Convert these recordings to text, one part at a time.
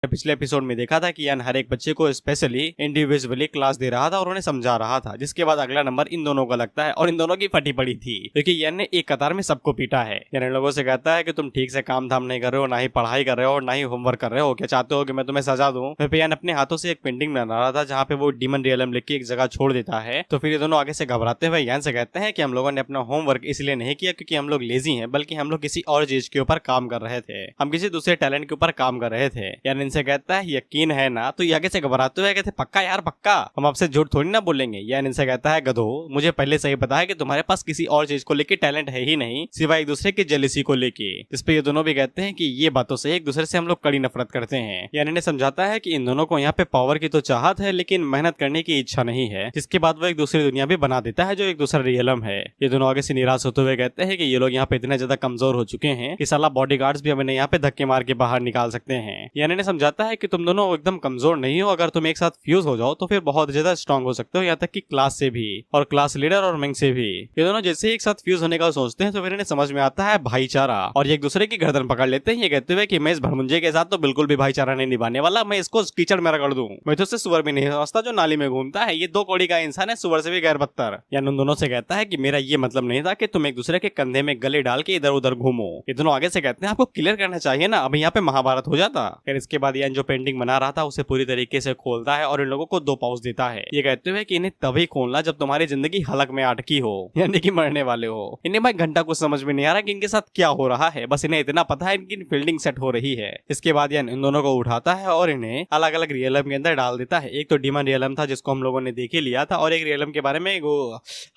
पिछले एपिसोड में देखा था कि यान हर एक बच्चे को स्पेशली इंडिविजुअली क्लास दे रहा था और उन्हें समझा रहा था, जिसके बाद अगला नंबर इन दोनों का लगता है और इन दोनों की फटी पड़ी थी क्योंकि यान ने एक कतार में सबको पीटा है। यान इन लोगों से कहता है कि तुम ठीक से काम धाम नहीं कर रहे हो, ना ही पढ़ाई कर रहे हो और ना ही होमवर्क कर रहे हो, क्या चाहते हो कि मैं तुम्हें सजा दूं? फिर यान अपने हाथों से एक पेंटिंग बना रहा था जहाँ पे वो डीमन रियलम लिख के एक जगह छोड़ देता है। तो फिर ये दोनों आगे से घबराते हुए यान से कहते हैं कि हम लोगों ने अपना होमवर्क इसलिए नहीं किया क्योंकि हम लोग लेजी हैं, बल्कि हम लोग किसी और चीज के ऊपर काम कर रहे थे, हम किसी दूसरे टैलेंट के ऊपर काम कर रहे थे। यान इनसे कहता है यकीन है ना? तो ये आगे से घबराते हुए कहते पक्का यार पक्का, हम आपसे झूठ थोड़ी ना बोलेंगे। यान इनसे कहता है गधो, मुझे पहले से ही पता है कि तुम्हारे पास किसी और चीज को लेके टैलेंट है ही नहीं सिवाय एक दूसरे की जेलसी को लेके। इस पे ये दोनों भी कहते हैं कि ये बातों से एक दूसरे से हम लोग कड़ी नफरत करते हैं। यान इन्हें समझाता है कि इन दोनों को यहाँ पे पावर की तो चाहत है लेकिन मेहनत करने की इच्छा नहीं है, जिसके बाद वो एक दूसरी दुनिया भी बना देता है जो एक दूसरा रियलम है। ये दोनों आगे से निराश होते हुए कहते हैं कि ये लोग यहाँ पे इतने ज्यादा कमजोर हो चुके हैं कि साला बॉडीगार्ड्स भी हमें यहाँ पे धक्के मार के बाहर निकाल सकते हैं। यानी इन्हें समझाता है कि तुम दोनों एकदम कमजोर नहीं हो, अगर तुम एक साथ फ्यूज हो जाओ तो फिर बहुत ज्यादा स्ट्रांग हो सकते हो, यहाँ तक कि क्लास से भी और क्लास लीडर और मिंग से भी। ये दोनों जैसे ही एक साथ फ्यूज होने का सोचते हैं तो फिर इन्हें समझ में आता है भाईचारा और ये एक दूसरे की गर्दन पकड़ लेते हैं, ये कहते हुए कि मैं इस भड़मुंजे के साथ तो बिल्कुल भी भाईचारा नहीं निभाने वाला, मैं इसको कीचड़ में रगड़ दूं। मैं तो उससे सुअर भी नहीं समझता जो नाली में घूमता है, ये 2 कौड़ी का इंसान है, सुअर से भी गैर बदतर। यानी उन दोनों से कहता है कि मेरा ये मतलब नहीं था कि तुम एक दूसरे के कंधे में गले डाल के इधर उधर घूमो। ये दोनों आगे से कहते हैं आपको क्लियर करना चाहिए ना, अभी यहाँ पे महाभारत हो जाता। फिर इसके बाद यान जो पेंटिंग बना रहा था उसे पूरी तरीके से खोलता है और इन लोगों को 2 पाउच देता है, ये कहते हुए कि इन्हें तभी खोलना जब तुम्हारी जिंदगी हलक में अटकी हो, यानी कि मरने वाले हो। इन्हें भाई घंटा कुछ समझ में नहीं आ रहा कि इनके साथ क्या हो रहा है, बस इन्हें इतना पता है इनकी फील्डिंग सेट हो रही है। इसके बाद यान इन दोनों को उठाता है और इन्हें अलग अलग रियलम के अंदर डाल देता है। एक तो डीमन रियलम था जिसको हम लोगों ने देख ही लिया था और एक रियलम के बारे में वो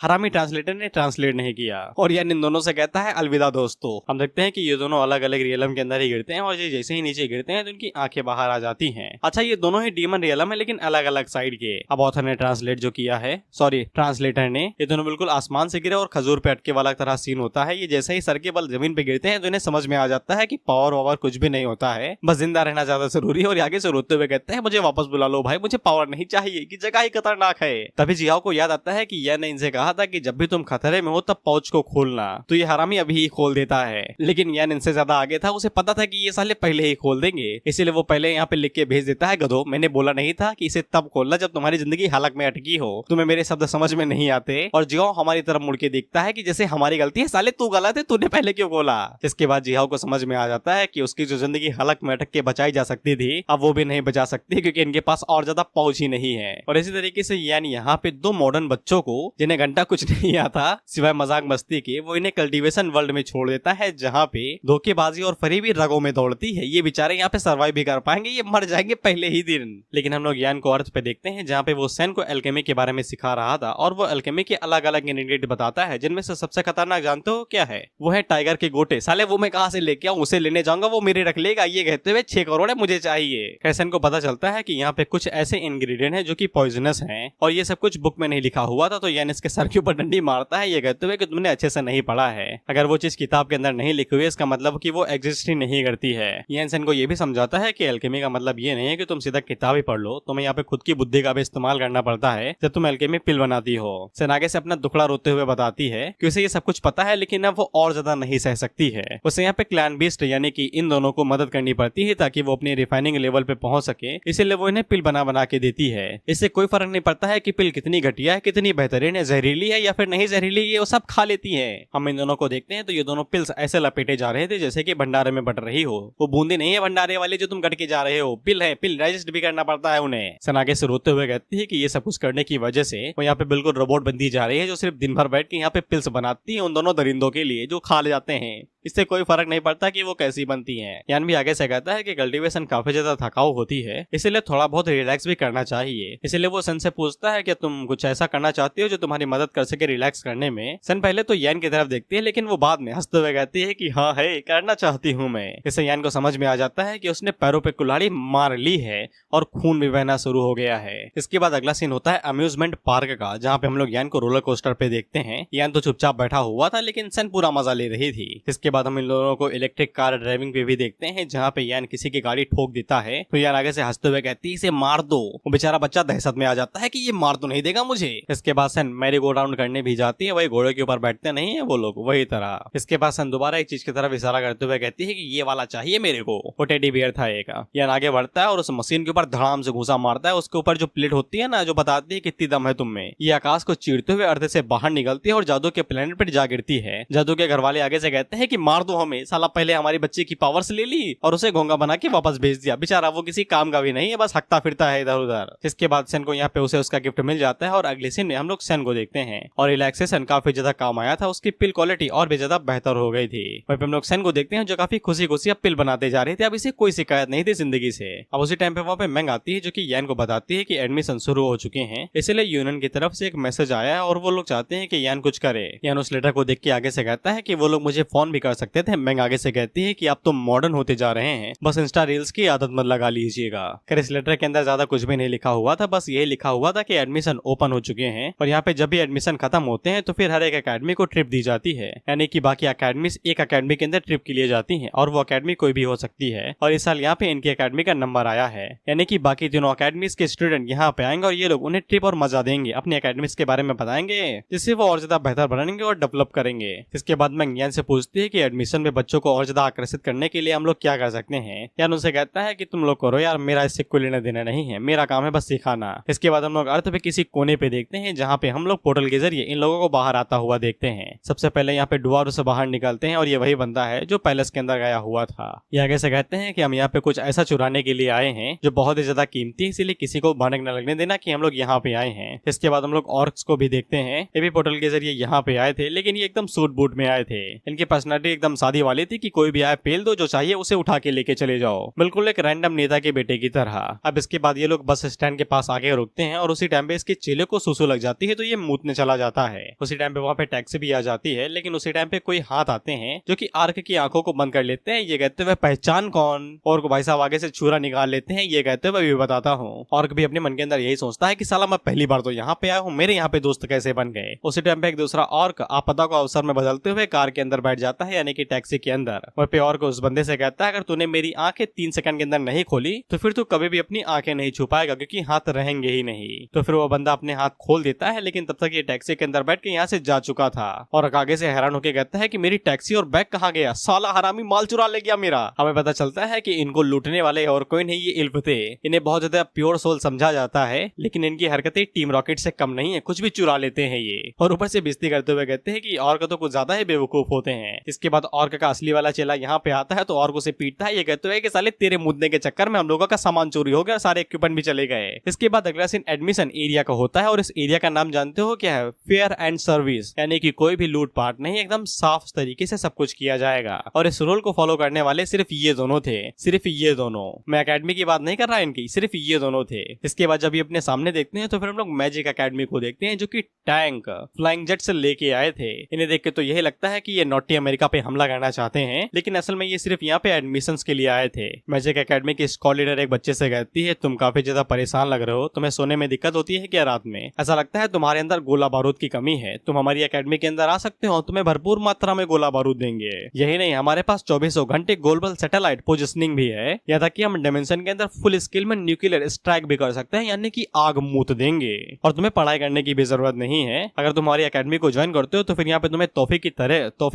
हरामी ट्रांसलेटर ने ट्रांसलेट नहीं किया। और यान इन दोनों से कहता है अलविदा दोस्तों। हम देखते हैं कि ये दोनों अलग अलग रियलम के अंदर ही गिरते हैं और ये जैसे ही नीचे गिरते हैं तो इनकी आंखें बाहर आ जाती हैं। अच्छा ये दोनों ही डीमन रियलम है लेकिन अलग अलग साइड के। अब ऑथर ने ट्रांसलेट जो किया है, सॉरी ट्रांसलेटर ने, ये दोनों बिल्कुल आसमान से गिरे और खजूर पे अटके वाला तरह सीन होता है। ये जैसे ही सर के बल जमीन पे गिरते हैं तो इन्हें समझ में आ जाता है कि पावर वावर कुछ भी नहीं होता है, बस जिंदा रहना ज्यादा जरूरी है। और आगे से रोते हुए कहते हैं मुझे वापस बुला लो भाई, मुझे पावर नहीं चाहिए, की जगह ही खतरनाक है। तभी जियाओ को याद आता है कि यह ने इनसे कहा था कि जब भी तुम खतरे में हो तब पाउच को खोलना, तो ये हरामी अभी ही खोल देता है। लेकिन यान इनसे ज्यादा आगे था, उसे पता था कि ये साले पहले ही खोल देंगे, इसीलिए वो पहले यहाँ पे लिख के भेज देता है गधो, मैंने बोला नहीं था कि इसे तब खोलना जब तुम्हारी जिंदगी हालत में अटकी हो, तुम्हें मेरे शब्द समझ में नहीं आते। और जियाओ हमारी तरफ मुड़ के देखता है कि जैसे हमारी गलती है, साले तू गलत है, तूने पहले क्यों खोला। इसके बाद जियाओ को समझ में आ जाता है कि उसकी जो जिंदगी हलक में अटक के बचाई जा सकती थी अब वो भी नहीं बचा सकती क्योंकि इनके पास और ज्यादा पहुंच ही नहीं है। और इसी तरीके से यानी यहाँ पे 2 मॉडर्न बच्चों को जिन्हें घंटा कुछ नहीं आता सिवाय मजाक मस्ती के, वो इन्हें कल्टीवेशन वर्ल्ड में छोड़ देता है जहाँ पे धोखेबाजी और फरीबी रगों में दौड़ती है। ये बेचारे यहाँ पे सर्वाइव भी कर पाएंगे, ये मर जाएंगे पहले ही दिन। लेकिन हम लोग यान को अर्थ पे देखते हैं जहाँ पे वो सेन को एल्केमी के बारे में सिखा रहा था और वो एल्केमी के अलग अलग इंग्रेडिएंट बताता है, जिनमें से सबसे खतरनाक जानते हो क्या है? वो है टाइगर के गोटे। साले वो मैं कहाँ से लेके आऊँ, उसे लेने जाऊंगा वो मेरे रख लेगा, ये कहते हुए 6 करोड़ है मुझे चाहिए। कैसन को पता चलता है कि यहाँ पे कुछ ऐसे इंग्रेडिएंट हैं जो कि पॉइजनस हैं और ये सब कुछ बुक में नहीं लिखा हुआ था। तो यान इसके सर के ऊपर डंडी मारता है, ये कहते हुए कि तुमने अच्छे से नहीं पढ़ा है, अगर वो चीज किताब के अंदर नहीं लिखी हुई है इसका मतलब कि वो एग्जिस्ट ही नहीं करती है। यान सेन को ये भी समझाता है कि एल्केमी का मतलब ये नहीं है कि तुम सीधा किताब ही पढ़ लो, तुम्हें यहाँ पे खुद की बुद्धि का भी इस्तेमाल करना पड़ता है जब तुम एल्केमी पिल बनाती हो। सेन आगे से अपना दुखड़ा रोते हुए बताती है कि उसे ये सब कुछ पता है लेकिन अब वो और ज्यादा नहीं सह सकती है। उसे यहाँ पे क्लैन बीस्ट यानी कि इन दोनों को मदद करनी पड़ती है ताकि वो अपनी रिफाइनिंग लेवल पे पहुंच सके, इसीलिए वो इन्हें पिल बना बना के देती है। इससे कोई फर्क नहीं पड़ता है कि पिल कितनी घटिया है, कितनी बेहतरीन है, जहरीली है या फिर नहीं जहरीली, ये वो सब खा लेती है। हम इन दोनों को देखते हैं तो ये दोनों पिल्स ऐसे लपेटे जा रहे थे जैसे कि भंडारे में बट रही हो। वो बूंदी नहीं है भंडारे वाली जो तुम कट के जा रहे हो, पिल है, पिल डाइजेस्ट भी करना पड़ता है उन्हें। सन आगे से रोते हुए कहती है कि ये सब कुछ करने की वजह से वो यहाँ पे बिल्कुल रोबोट बनती जा रही है जो सिर्फ दिन भर बैठ के यहाँ पे पिल्स बनाती है उन दोनों दरिंदों के लिए जो खा ले जाते हैं। इससे कोई फर्क नहीं पड़ता कि वो कैसी बनती हैं। यान भी आगे से कहता है कि कल्टीवेशन काफी ज्यादा थकाऊ होती है, इसलिए थोड़ा बहुत रिलैक्स भी करना चाहिए। इसलिए वो सन से पूछता है कि तुम कुछ ऐसा करना चाहती हो जो तुम्हारी मदद कर सके रिलैक्स करने में। सन पहले तो यान की तरफ देखती है लेकिन वो बाद में हंसते हुए कहती है कि हाँ है, करना चाहती हूँ मैं। इससे यान को समझ में आ जाता है कि उसने पैरों पे कुल्हाड़ी मार ली है और खून भी बहना शुरू हो गया है। इसके बाद अगला सीन होता है अम्यूजमेंट पार्क का, जहाँ पे हम लोग यान को रोलर कोस्टर पे देखते हैं। यान तो चुपचाप बैठा हुआ था लेकिन सन पूरा मजा ले रही थी। इसके बाद हम इन लोगों को इलेक्ट्रिक कार ड्राइविंग पे भी देखते हैं, जहाँ पे यान किसी की गाड़ी ठोक देता है तो यान आगे से हंसते हुए कहती है इसे मार दो। वो बेचारा बच्चा दहशत में आ जाता है कि ये मार तो नहीं देगा मुझे। इसके बाद सन मैरी गो राउंड करने भी जाती है, वही घोड़े के ऊपर बैठते नहीं है वो लोग, वही तरह। इसके बाद सन दोबारा एक चीज की तरफ इशारा करते हुए कहती है कि ये वाला चाहिए मेरे को। वो टेडी बियर था एक। यान आगे बढ़ता है और उस मशीन के ऊपर धड़ाम से घुसा मारता है। उसके ऊपर जो प्लेट होती है ना, जो बताती है कितनी दम है तुम में, ये आकाश को चीरते हुए अर्ध से बाहर निकलती है और जादू के प्लेनेट पर जा गिरती है। जादू के घर वाले आगे से कहते हैं कि मार दो हमें, साला पहले हमारी बच्ची की पावर्स ले ली और उसे घोंगा बना के वापस भेज दिया। बेचारा वो किसी काम का भी नहीं है, बस हकता फिरता है इधर उधर। इसके बाद सेन को यहाँ पे उसे उसका गिफ्ट मिल जाता है और अगले सीन में हम लोग सेन को देखते हैं और रिलैक्सेशन काफी ज्यादा काम आया था, उसकी पिल क्वालिटी और भी ज्यादा बेहतर हो गई थी। वहीं पे हम लोग सेन को देखते हैं जो काफी खुशी खुशी अब पिल बनाते जा रहे थे, अब इसे कोई शिकायत नहीं थी जिंदगी से। अब उसी टाइम पे वहाँ पे मैंग आती है जो कि यान को बताती है कि एडमिशन शुरू हो चुके हैं, इसलिए यूनियन की तरफ से एक मैसेज आया है और वो लोग चाहते हैं कि यान कुछ करे। यान उस लेटर को देख के आगे से कहता है कि वो लोग मुझे फोन भी कर सकते थे। मैंग आगे से कहती है कि आप तो मॉडर्न होते जा रहे हैं, बस इंस्टा रील्स की आदत मत लगा लीजिएगा। खैर इस लेटर के अंदर ज्यादा कुछ भी नहीं लिखा हुआ था, बस यही लिखा हुआ था कि एडमिशन ओपन हो चुके हैं और यहाँ पे जब भी एडमिशन खत्म होते हैं तो फिर हर एक अकेडमी को ट्रिप दी जाती है, यानी कि बाकी अकेडमीज एक अकेडमी के अंदर ट्रिप के लिए जाती हैं और वो अकेडमी कोई भी हो सकती है। और इस साल यहाँ पे इनकी अकेडमी का नंबर आया है, यानी कि बाकी तीनों अकेडमीज के स्टूडेंट यहाँ पे आएंगे और ये लोग उन्हें ट्रिप और मजा देंगे, अपनी अकेडमीज के बारे में बताएंगे, जिससे वो और ज्यादा बेहतर बनेंगे और डेवलप करेंगे। इसके बाद मैं यान से पूछती है कि एडमिशन में बच्चों को और ज्यादा आकर्षित करने के लिए हम लोग क्या कर सकते हैं। यान उनसे कहता है कि तुम लोग करो यार, मेरा इससे कोई लेना देना नहीं है, मेरा काम है बस सिखाना। इसके बाद हम लोग अर्थ पे किसी कोने पे देखते हैं जहाँ पे हम लोग पोर्टल के जरिए इन लोगों को बाहर आता हुआ देखते हैं। सबसे पहले यहाँ पे डुआर से बाहर निकलते हैं और ये वही बंदा है जो पैलेस के अंदर गया हुआ था। ये आगे से कहते हैं कि हम यहाँ पे कुछ ऐसा चुराने के लिए आए हैं जो बहुत ही ज्यादा कीमती है, इसीलिए किसी को भनक न लगने देना कि हम लोग यहाँ पे आए हैं। इसके बाद हम लोग ऑर्क्स को भी देखते हैं, ये भी पोर्टल के जरिए यहाँ पे आए थे, लेकिन ये एकदम सूट बूट में आए थे। इनकी पर्सनालिटी एकदम सादी वाली थी कि कोई भी आए पेल दो, जो चाहिए उसे उठा के लेके चले जाओ, बिल्कुल एक रैंडम नेता के बेटे की तरह। अब इसके बाद ये लोग बस स्टैंड के पास आके रुकते हैं और उसी टाइम पे इसके चेले को सुसु लग जाती है तो ये मूतने चला जाता है। उसी टाइम पे वहाँ पे टैक्सी भी आ जाती है, लेकिन उसी टाइम पे कोई हाथ आते हैं जो कि आर्क की आंखों को बंद कर लेते हैं। ये कहते हुए पहचान कौन, और को भाई साहब आगे से छुरा निकाल लेते हैं। ये कहते हुए भी बताता हूँ। आर्क भी अपने मन के अंदर यही सोचता है कि साला मैं पहली बार तो यहाँ पे आया हूँ, मेरे यहाँ पे दोस्त कैसे बन गए। उसी टाइम पे एक दूसरा आर्क आपदा को अवसर में बदलते हुए कार के अंदर बैठ जाता है, यानी कि टैक्सी के अंदर। वह पे आर्क उस बंदे से कहता है अगर तूने मेरी आंखें 3 सेकंड के अंदर नहीं खोली तो फिर तू कभी भी अपनी आंखें नहीं छुपाएगा, क्योंकि हाथ रहेंगे ही नहीं। तो फिर वो बंदा अपने हाथ खोल देता है, लेकिन तब तक ये टैक्सी के अंदर बैठ के यहाँ से जा चुका था। और आगे से हैरान होकर कहता है कि मेरी टैक्सी और बैग कहाँ गया, साला हरामी माल चुरा ले गया मेरा। हमें पता चलता है कि इनको लूटने वाले और कोई नहीं, ये इल्फ थे। इन्हें बहुत ज्यादा प्योर सोल समझा जाता है, लेकिन इनकी हरकतें टीम रॉकेट से कम नहीं है, कुछ भी चुरा लेते हैं ये। और ऊपर से बेइज्जती करते हुए कहते हैं कि ऑर्क तो कुछ ज्यादा ही बेवकूफ होते हैं। इसके बाद ऑर्क का असली वाला चेला यहाँ पे आता है तो ऑर्क उसे पीटता है। ये कहते हुए कि साले तेरे मुद्दे के चक्कर में हम लोगों का सामान चोरी हो गया, सारे इक्विपमेंट भी चले गए। इसके बाद अगला सीन एडमिशन एरिया का होता है और इस एरिया का नाम जानते हो क्या है? फेयर एंड सर्विस, यानी कि कोई भी लूट पाट नहीं, एकदम साफ तरीके से सब कुछ किया जाएगा। और इस रूल को फॉलो करने वाले सिर्फ ये दोनों थे, सिर्फ ये दोनों। मैं अकेडमी की बात नहीं कर रहा इनकी, सिर्फ ये दोनों थे। इसके बाद जब ये अपने सामने देखते हैं तो फिर हम लोग मैजिक अकेडमी को देखते हैं, जो कि टैंक फ्लाइंग जेट से लेके आए थे। इन्हें देख के तो यही लगता है कि ये नॉटी अमेरिका पे हमला करना चाहते हैं, लेकिन असल में ये सिर्फ यहाँ पे एडमिशन के लिए आए थे। मैजिक अकेडमी की स्कॉल लीडर एक बच्चे से कहती है तुम काफी ज्यादा परेशान लग रहे हो, तुम्हें सोने में दिक्कत होती है क्या रात में? ऐसा लगता है तुम्हारे अंदर गोला बारूद की कमी है, तुम हमारी अकेडमी के अंदर आ सकते हो, तुम्हें भरपूर मात्रा में गोला बारूद देंगे। यही नहीं, हमारे पास 24 घंटे ग्लोबल सैटेलाइट पोजिशनिंग भी है, यहाँ तक कि हम डायमेंशन के अंदर फुल स्किल में न्यूक्लियर स्ट्राइक भी कर सकते हैं, यानी कि आग मूत देंगे। और तुम्हें पढ़ाई करने की भी जरूरत नहीं है। अगर तुम हमारी अकेडमी को ज्वाइन करते हो तो फिर यहाँ पे तुम्हें तोहफे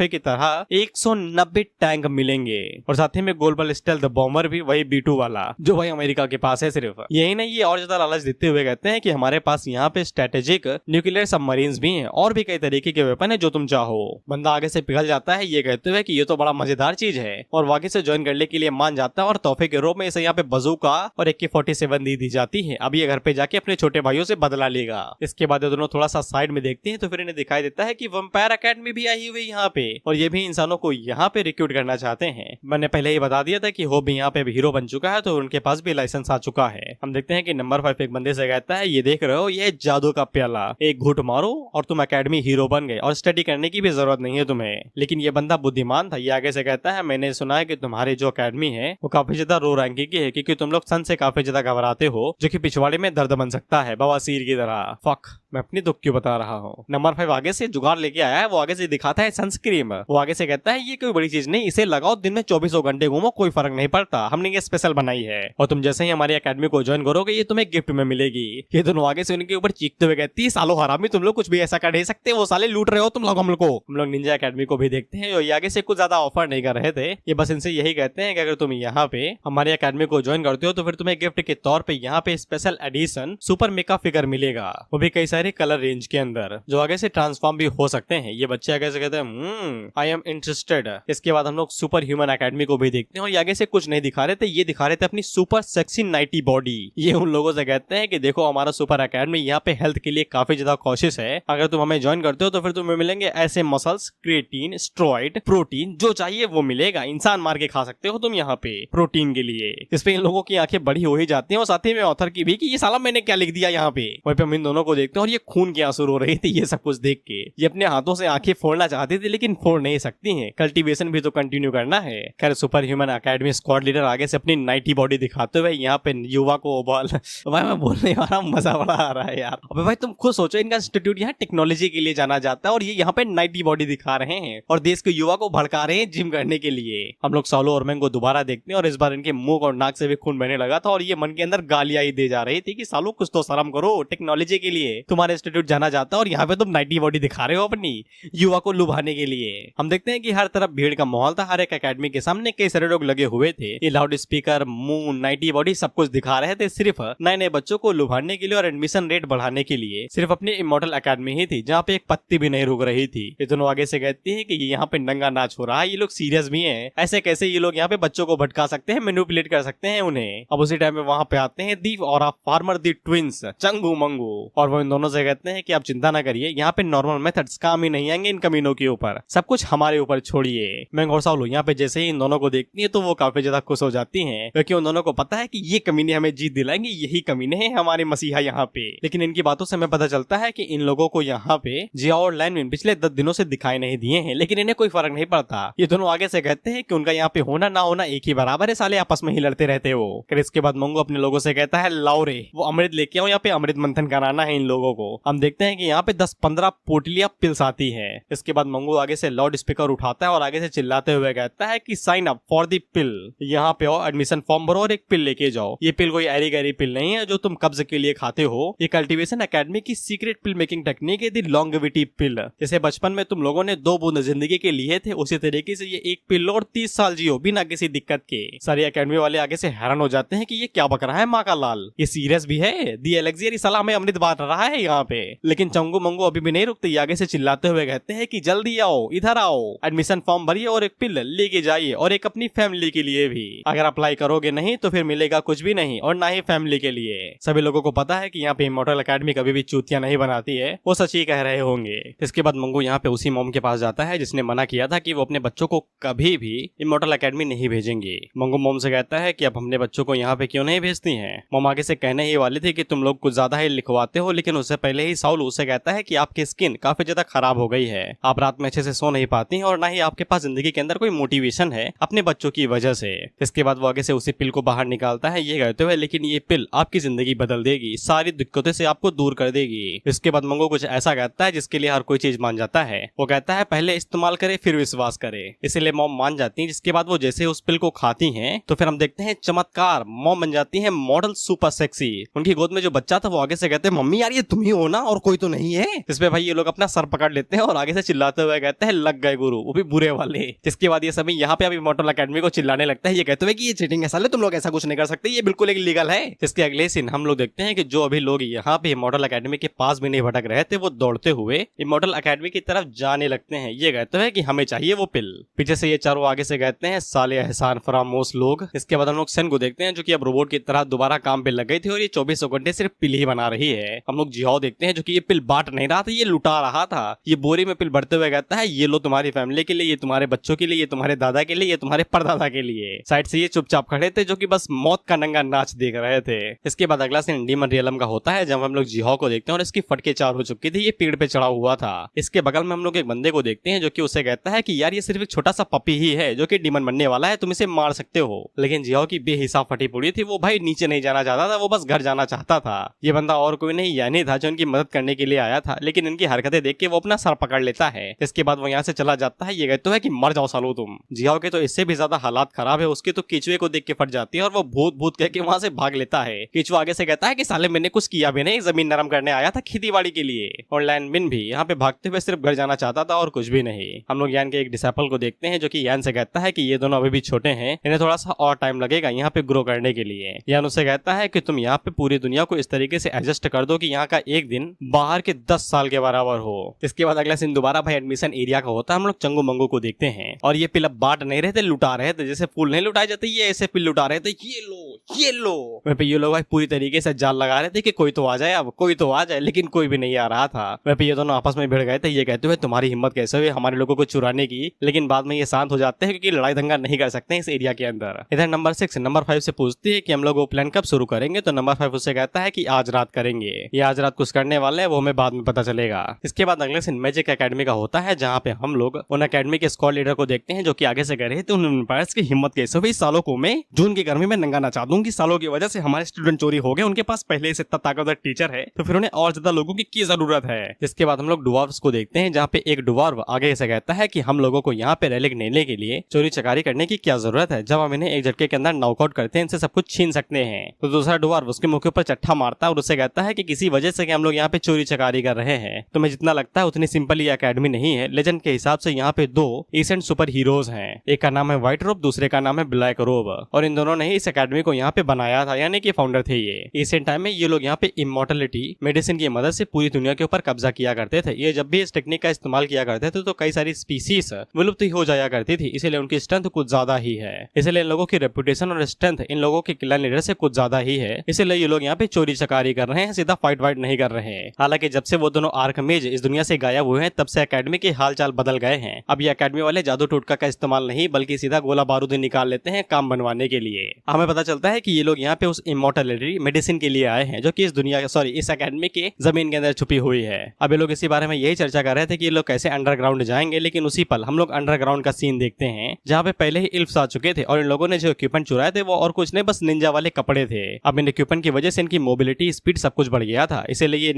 की तरह 190 टैंक मिलेंगे और साथ ही में ग्लोबल स्टेल्थ बॉम्बर भी, वही B2 वाला जो भाई अमेरिका के पास है सिर्फ। यही नहीं, ये और ज्यादा लालच देते हुए कहते हैं कि हमारे पास यहाँ पे स्ट्रेटेजिक न्यूक्लियर सबमरीन्स भी हैं और भी कई तरीके के वेपन है जो तुम चाहो। बंदा आगे से पिघल जाता है ये कहते हुए कि ये तो बड़ा मजेदार चीज है और वाकई से ज्वाइन करने के लिए मान जाता है और तोहफे के रूप में इसे यहाँ पे बंदूक और AK-47 दी जाती है। अब ये घर पे जाके अपने छोटे भाइयों से बदला लेगा। इसके बाद ये दोनों थोड़ा सा साइड में देखते हैं तो फिर इन्हें दिखाई देता है कि वैम्पायर अकेडमी भी आई हुई यहाँ पे और ये भी इंसानों को यहाँ पे रिक्रूट करना चाहते हैं। मैंने पहले ही बता दिया था कि वो भी यहाँ पे हीरो बन चुका है तो उनके पास भी लाइसेंस आ चुका है। हम देखते हैं कि नंबर 5 एक बंदे से कहता है ये देख रहे हो, ये जादू का प्याला, एक घूंट मारो और तुम अकेडमी हीरो बन गए और स्टडी करने की भी जरूरत नहीं है तुम्हें। लेकिन ये बंदा बुद्धिमान था। ये आगे से कहता है मैंने सुना है कि तुम्हारी जो अकेडमी है वो काफी ज्यादा रो रैंक की है, क्योंकि तुम लोग सन से काफी ज्यादा घबराते हो, जो कि पिछवाड़े में दर्द बन सकता है बवासीर की तरह। फक। मैं अपनी दुख क्यों बता रहा हूँ। नंबर 5 आगे से जुगाड़ लेके आया है, वो आगे से दिखाता है सनस्क्रीन। वो आगे से कहता है ये कोई बड़ी चीज नहीं, इसे लगाओ दिन में 24 घंटे घूमो, कोई फर्क नहीं पड़ता, हमने ये स्पेशल बनाई है और तुम जैसे ही हमारी एकेडमी को ज्वाइन करोगे ये तुम्हें गिफ्ट में मिलेगी। ये दोनों आगे से उनके ऊपर चीखते हुए कहती है सालो हरामी, तुम लोग कुछ भी ऐसा कर नहीं सकते, वो साले लूट रहे हो तुम लोग हम लोग को। हम लोग निंजा एकेडमी को भी देखते हैं और ये आगे से कुछ ज्यादा ऑफर नहीं कर रहे थे, ये बस इनसे यही कहते हैं कि अगर तुम यहाँ पे हमारी एकेडमी को ज्वाइन करते हो तो फिर तुम्हें गिफ्ट के तौर पे यहाँ पे स्पेशल एडिशन सुपर मेका फिगर मिलेगा, वो भी कई सारे कलर रेंज के अंदर, जो आगे से ट्रांसफॉर्म भी हो सकते हैं। ये बच्चे आगे से कहते हैं आई एम इंटरेस्टेड। इसके बाद हम लोग सुपर ह्यूमन एकेडमी को भी देखते हैं और ये आगे से कुछ नहीं दिखा रहे थे, ये दिखा रहे थे अपनी सुपर सेक्सी नाइटी बॉडी। ये उन लोगों से कहते हैं कि देखो हमारा सुपर एकेडमी यहाँ पे हेल्थ के लिए काफी ज्यादा कोशिश है, अगर तुम हमें ज्वाइन करते हो तो फिर तुम्हें मिलेंगे ऐसे मसल्स, क्रिएटिन, स्टेरॉइड, प्रोटीन, जो चाहिए वो मिलेगा, इंसान मार के खा सकते हो तुम यहाँ पे प्रोटीन के लिए। इस पे इन लोगों की आंखें बड़ी हो ही जाती हैं और साथ ही में ऑथर की भी कि ये साला मैंने क्या लिख दिया यहाँ पे। वहीं पे हम इन दोनों को देखते हैं और ये खून की आंसू रो रही थी ये सब कुछ देख के। ये अपने हाथों से आंखें फोड़ना चाहती थी लेकिन फोड़ नहीं सकती हैं, कल्टीवेशन भी तो कंटिन्यू करना है। खैर super human academy squad leader आगे से अपनी नाइटी बॉडी दिखाते हुए यहाँ पे युवा को बोल भाई मैं बोलने वाला मजा बड़ा आ रहा है यार। अबे भाई तुम खुद सोचो, इनका इंस्टीट्यूट यहाँ टेक्नोलॉजी के लिए जाना जाता है और ये यहाँ पे नाइटी बॉडी दिखा रहे हैं और देश के युवा को भड़का रहे हैं जिम करने के लिए। हम लोग सॉलो और मैंग को दोबारा देखते हैं और इस बार इनके मुंह और नाक से भी खून बहने लगा था और ये मन के अंदर गालियां ही दे जा रही थी कि सालो कुछ तो शर्म करो, टेक्नोलॉजी के लिए तुम्हारे इंस्टीट्यूट जाना जाता है और यहाँ पे तुम नाइटी बॉडी दिखा रहे हो अपनी युवा को लुभाने के लिए। हम देखते हैं कि हर तरफ भीड़ का माहौल था, हर एक एकेडमी के सामने कई सारे लोग लगे हुए थे, ये लाउड स्पीकर, मुंह, नाइटी बॉडी सब कुछ दिखा रहे थे सिर्फ नए नए बच्चों को लुभाने के लिए और एडमिशन रेट बढ़ाने के लिए। सिर्फ अपनी इमॉर्टल एकेडमी ही थी जहाँ पे एक पत्ती भी नहीं रुक रही थी। ये दोनों आगे से कहती है कि यहाँ पे नंगा नाच हो रहा है, ये लोग सीरियस भी हैं, ऐसे कैसे ये लोग यहाँ पे बच्चों को भटका सकते हैं, मैनिपुलेट कर सकते हैं उन्हें। अब उसी टाइम में वहाँ पे आते हैं दीप और फार्मर दी ट्विंस चंगू मंगू और वो इन दोनों से कहते हैं कि आप चिंता ना करिए, यहाँ पे नॉर्मल मेथड्स काम ही नहीं आएंगे इन कमीनों के ऊपर, सब कुछ हमारे ऊपर छोड़िए। मैंग और साउलू यहाँ पे जैसे ही इन दोनों को देखती है तो वो काफी ज्यादा खुश हो जाती हैं क्योंकि उन दोनों को पता है कि ये कमीने हमें जीत दिलाएंगे, यही कमीने हैं हमारे मसीहा यहाँ पे। लेकिन इनकी बातों से हमें पता चलता है कि इन लोगों को यहाँ पे जिया और लैनविन पिछले 10 दिनों से दिखाई नहीं दिए हैं, लेकिन इन्हें कोई फर्क नहीं पड़ता। ये दोनों आगे से कहते हैं कि उनका यहाँ पे होना ना होना एक ही बराबर है, साले आपस में ही लड़ते रहते हो। फिर इसके बाद मंगू अपने लोगों से कहता है लाओ रे, वो अमृत लेके आओ, यहाँ पे अमृत मंथन कराना है इन लोगों को। हम देखते हैं कि यहाँ पे 10-15 पोटलियां पिल्स आती है। इसके बाद मंगू आगे से लाउड स्पीकर उठाता है और आगे से चिल्लाते हुए कहता है कि sign up for the pill, यहाँ पे आओ, एडमिशन फॉर्म भरो और एक पिल लेके जाओ। ये पिल कोई ऐरी गैरी पिल नहीं है जो तुम कब्ज के लिए खाते हो, ये कल्टीवेशन एकेडमी की सीक्रेट पिल मेकिंग टेक्निक है, दी लॉन्गेविटी पिल। जैसे बचपन में तुम लोगों ने 2 बूंद जिंदगी के लिए थे, उसी तरीके से ये एक पिल लो और 30 साल जियो बिना किसी दिक्कत के। सारी एकेडमी वाले आगे से हैरान हो जाते हैं कि ये क्या बक रहा है माँ का लाल, ये सीरियस भी है, दी एलेक्सियर सलाह में अमृत बांट रहा है यहाँ पे। लेकिन चंगू मंगू अभी भी नहीं रुकते, आगे से चिल्लाते हुए कहते हैं कि जल्दी आओ, इधर आओ, एडमिशन फॉर्म भरिए और एक पिल लेके जाइए और एक अपनी फैमिली के लिए भी। अगर अप्लाई करोगे नहीं तो फिर मिलेगा कुछ भी नहीं और ना ही फैमिली के लिए। सभी लोगों को पता है कि यहाँ पे इमॉर्टल एकेडमी कभी भी चूतियां नहीं बनाती है, वो सच ही कह रहे होंगे। इसके बाद मंगू यहाँ पे उसी मॉम के पास जाता है जिसने मना किया था कि वो अपने बच्चों को कभी भी इमॉर्टल एकेडमी नहीं भेजेंगे। मंगू मॉम से कहता है कि अब अपने बच्चों को यहाँ पे क्यों नहीं भेजती हैं। मॉम आगे से कहने ही वाली थी कि तुम लोग कुछ ज्यादा ही लिखवाते हो, लेकिन उससे पहले ही साउल उसे कहता है कि आपकी स्किन काफी ज्यादा खराब हो गई है, आप रात में अच्छे से सो नहीं पाती और ना ही आपके पास जिंदगी के अंदर कोई मोटिवेशन है अपने बच्चों की वजह से। इसके बाद वो आगे से उसी पिल को बाहर निकालता है ये कहते हुए, लेकिन ये पिल आपकी जिंदगी बदल देगी, सारी दिक्कतों से आपको दूर कर देगी। इसके बाद मंगू कुछ ऐसा कहता है जिसके लिए हर कोई चीज मान जाता है। वो कहता है पहले इस्तेमाल करे फिर विश्वास करे, इसीलिए मॉम मान जाती है। जिसके बाद वो जैसे उस पिल को खाती हैं तो फिर हम देखते हैं चमत्कार, मॉम बन जाती है मॉडल सुपर सेक्सी। उनकी गोद में जो बच्चा था वो आगे से कहते हैं मम्मी यार ये तुम ही हो ना और कोई तो नहीं है। इसमें भाई ये लोग अपना सर पकड़ लेते हैं और आगे से चिल्लाते हुए कहते हैं लग गए गुरु, वो भी बुरे वाले। जिसके बाद ये सभी यहाँ पे अभी मॉडल एकेडमी को चिल्लाने लगता है, ये कहते हुए कि ये चीटिंग है साले, तुम लोग ऐसा कुछ नहीं कर सकते, ये बिल्कुल एक लीगल है। इसके अगले सीन हम लोग देखते हैं कि जो अभी लोग यहाँ पे मॉडल एकेडमी के पास भी नहीं भटक रहे थे वो दौड़ते हुए मॉडल एकेडमी की तरफ जाने लगते हैं। ये कहते हैं कि हमें चाहिए वो पिल। पीछे से ये चारों आगे से कहते हैं साले एहसान फरामोश लोग। इसके बाद हम लोग सेन को देखते हैं जो कि अब रोबोट की तरह दोबारा काम पे लग गई थी और ये 24 घंटे सिर्फ पिल ही बना रही है। हम लोग जिहाओ देखते हैं जो कि ये पिल बांट नहीं रहा था, ये लुटा रहा था। ये बोरी में पिल भरते हुए कहता है ये लो तुम्हारी फैमिली के लिए, ये तुम्हारे बच्चों के लिए, ये तुम्हारे दादा के लिए, ये तुम्हारे परदादा के लिए। साइड से ये चुपचाप खड़े थे जो कि बस मौत का नंगा नाच देख रहे थे। इसके बाद अगला सीन डीमन रियलम का होता है जब हम लोग जिहाओ को देखते हैं और इसकी फटके 4 हो चुकी थी, ये पेड़ पे चढ़ा हुआ था। इसके बगल में हम लोग एक बंदे को देखते हैं जो कि उसे कहता है कि यार ये सिर्फ एक छोटा सा पपी ही है जो कि डीमन बनने वाला है, तुम इसे मार सकते हो। लेकिन जिहाओ की बेहिसाब फटी पड़ी थी, वो भाई नीचे नहीं जाना चाहता था, वो बस घर जाना चाहता था। ये बंदा और कोई नहीं यानी था चाचा उनकी मदद करने के लिए आया था, लेकिन इनकी हरकतें देख के वो अपना सर पकड़ लेता है। इसके बाद वो यहाँ से चला जाता है। ये कहते हैं कि मर जाओ सालो तुम। जियाओ के तो इससे भी ज्यादा हालात खराब है, उसके तो कीचुए को देख के फट जाती है और वो भूत भूत कह के वहां से भाग लेता है। कीचुआ आगे से कहता है कि साले मैंने कुछ किया भी नहीं, जमीन नरम करने आया था खेती-बाड़ी के लिए। और लैनबिन भी यहाँ पे भागते हुए सिर्फ घर जाना चाहता था और कुछ भी नहीं। हम लोग यान के एक डिसाइपल को देखते हैं जो कि यान से कहता है कि ये दोनों अभी भी छोटे हैं, इन्हें थोड़ा सा और टाइम लगेगा यहाँ पे ग्रो करने के लिए। यान उससे कहता है कि तुम यहाँ पे पूरी दुनिया को इस तरीके से एडजस्ट कर दो कि यहाँ का एक दिन बाहर के 10 साल के बराबर हो। इसके बाद अगला सीन दोबारा भाई एडमिशन एरिया का होता है। हम लोग चंगू मंगू को देखते हैं और ये पिल बांट नहीं रहे थे, लुटा रहे थे। जैसे फूल नहीं लुटाए जाते, ये ऐसे पिल लुटा रहे थे। ये लो ये लो। वहाँ पे ये लोग भाई पूरी तरीके से जाल लगा रहे थे कि कोई तो आ जाए, अब कोई तो आ जाए, लेकिन कोई भी नहीं आ रहा था। वहाँ पे ये दोनों आपस में भिड़ गए थे। ये कहते हुए तुम्हारी हिम्मत कैसे हुई हमारे लोगों को चुराने की, लेकिन बाद में ये शांत हो जाते हैं क्योंकि लड़ाई दंगा नहीं कर सकते इस एरिया के अंदर। इधर नंबर 6 नंबर 5 से पूछती है कि हम लोग वो प्लान कब शुरू करेंगे, तो नंबर 5 उससे कहता है कि आज रात करेंगे। ये आज रात कुछ करने वाले हैं, वो हमें बाद में पता चलेगा। इसके बाद अगले सीन मैजिक एकेडमी का होता है, जहाँ पे हम लोग उन एकेडमी के स्क्वाड लीडर को देखते हैं जो कि आगे से कह रहे थे उन एम्पायर्स की हिम्मत कैसे हुई, सालों को मैं जून की गर्मी में नंगा नचा दूंगी, सालों की वजह से हमारे स्टूडेंट चोरी हो गए, उनके पास पहले से इतना ताकतवर टीचर है तो फिर उन्हें और ज्यादा लोगों की जरूरत है। इसके बाद हम लोग डुवार्व्स को देखते हैं, जहाँ पे एक डुवार्व आगे से कहता है कि हम लोगों को यहाँ पे रेलिक लेने के लिए चोरी चकारी करने की क्या जरूरत है, जब हम इन्हें एक झटके के अंदर नॉकआउट करते हैं इनसे सब कुछ छीन सकते हैं। तो दूसरा डुवार्व उसके मुंह के ऊपर चट्टा मारता है और उससे कहता है कि किसी वजह से हम लोग यहाँ पे चोरी चकारी कर रहे हैं, तुम्हें जितना लगता है उतनी सिंपल ये एकेडमी नहीं है। लेजेंड के हिसाब से यहाँ पे 2 एशियन सुपर हीरोज हैं, एक का नाम है व्हाइट रोब, दूसरे का नाम है ब्लैक रोब, और इन दोनों ने ही इस एकेडमी को यहाँ पे बनाया था, यानी कि फाउंडर थे ये। एशियन टाइम में ये लोग यहाँ पे इमॉर्टलिटी मेडिसिन की मदद से पूरी दुनिया के ऊपर कब्जा किया करते थे। ये जब भी इस टेक्निक का इस्तेमाल किया करते थे तो कई सारी स्पीसीज विलुप्त हो जाया करती थी, इसीलिए उनकी स्ट्रेंथ कुछ ज्यादा ही है। इसलिए इन लोगों की रेपुटेशन और स्ट्रेंथ इन लोगों के क्लैन लीडर से कुछ ज्यादा ही है, इसलिए ये लोग यहाँ पे चोरी चकारी कर रहे हैं, सीधा फाइट वाइट नहीं कर रहे हैं। हालांकि जब से वो दोनों आर्कमेज इस दुनिया से गायब हुए हैं तब से एकेडमी के हाल चाल बदल गए हैं। अब ये एकेडमी वाले जादू टोटका का इस्तेमाल नहीं बल्कि सीधा गोला बारूद निकाल लेते हैं काम बनवाने के लिए। हमें पता चलता है कि ये लोग यहाँ पे उस इमॉर्टलिटी मेडिसिन के लिए आए हैं जो कि इस दुनिया इस एकेडमी के जमीन के अंदर छुपी हुई है। अब ये लोग इसी बारे में यही चर्चा कर रहे थे कि ये लोग कैसे अंडरग्राउंड जाएंगे, लेकिन उसी पल हम लोग अंडरग्राउंड का सीन देखते हैं जहाँ पे पहले ही इल्फ्स आ चुके थे और इन लोगों ने जो इक्विपमेंट चुराए थे वो और कुछ नहीं बस निंजा वाले कपड़े थे। अब इन इक्विपमेंट की वजह से इनकी मोबिलिटी स्पीड सब कुछ बढ़ गया था, इसीलिए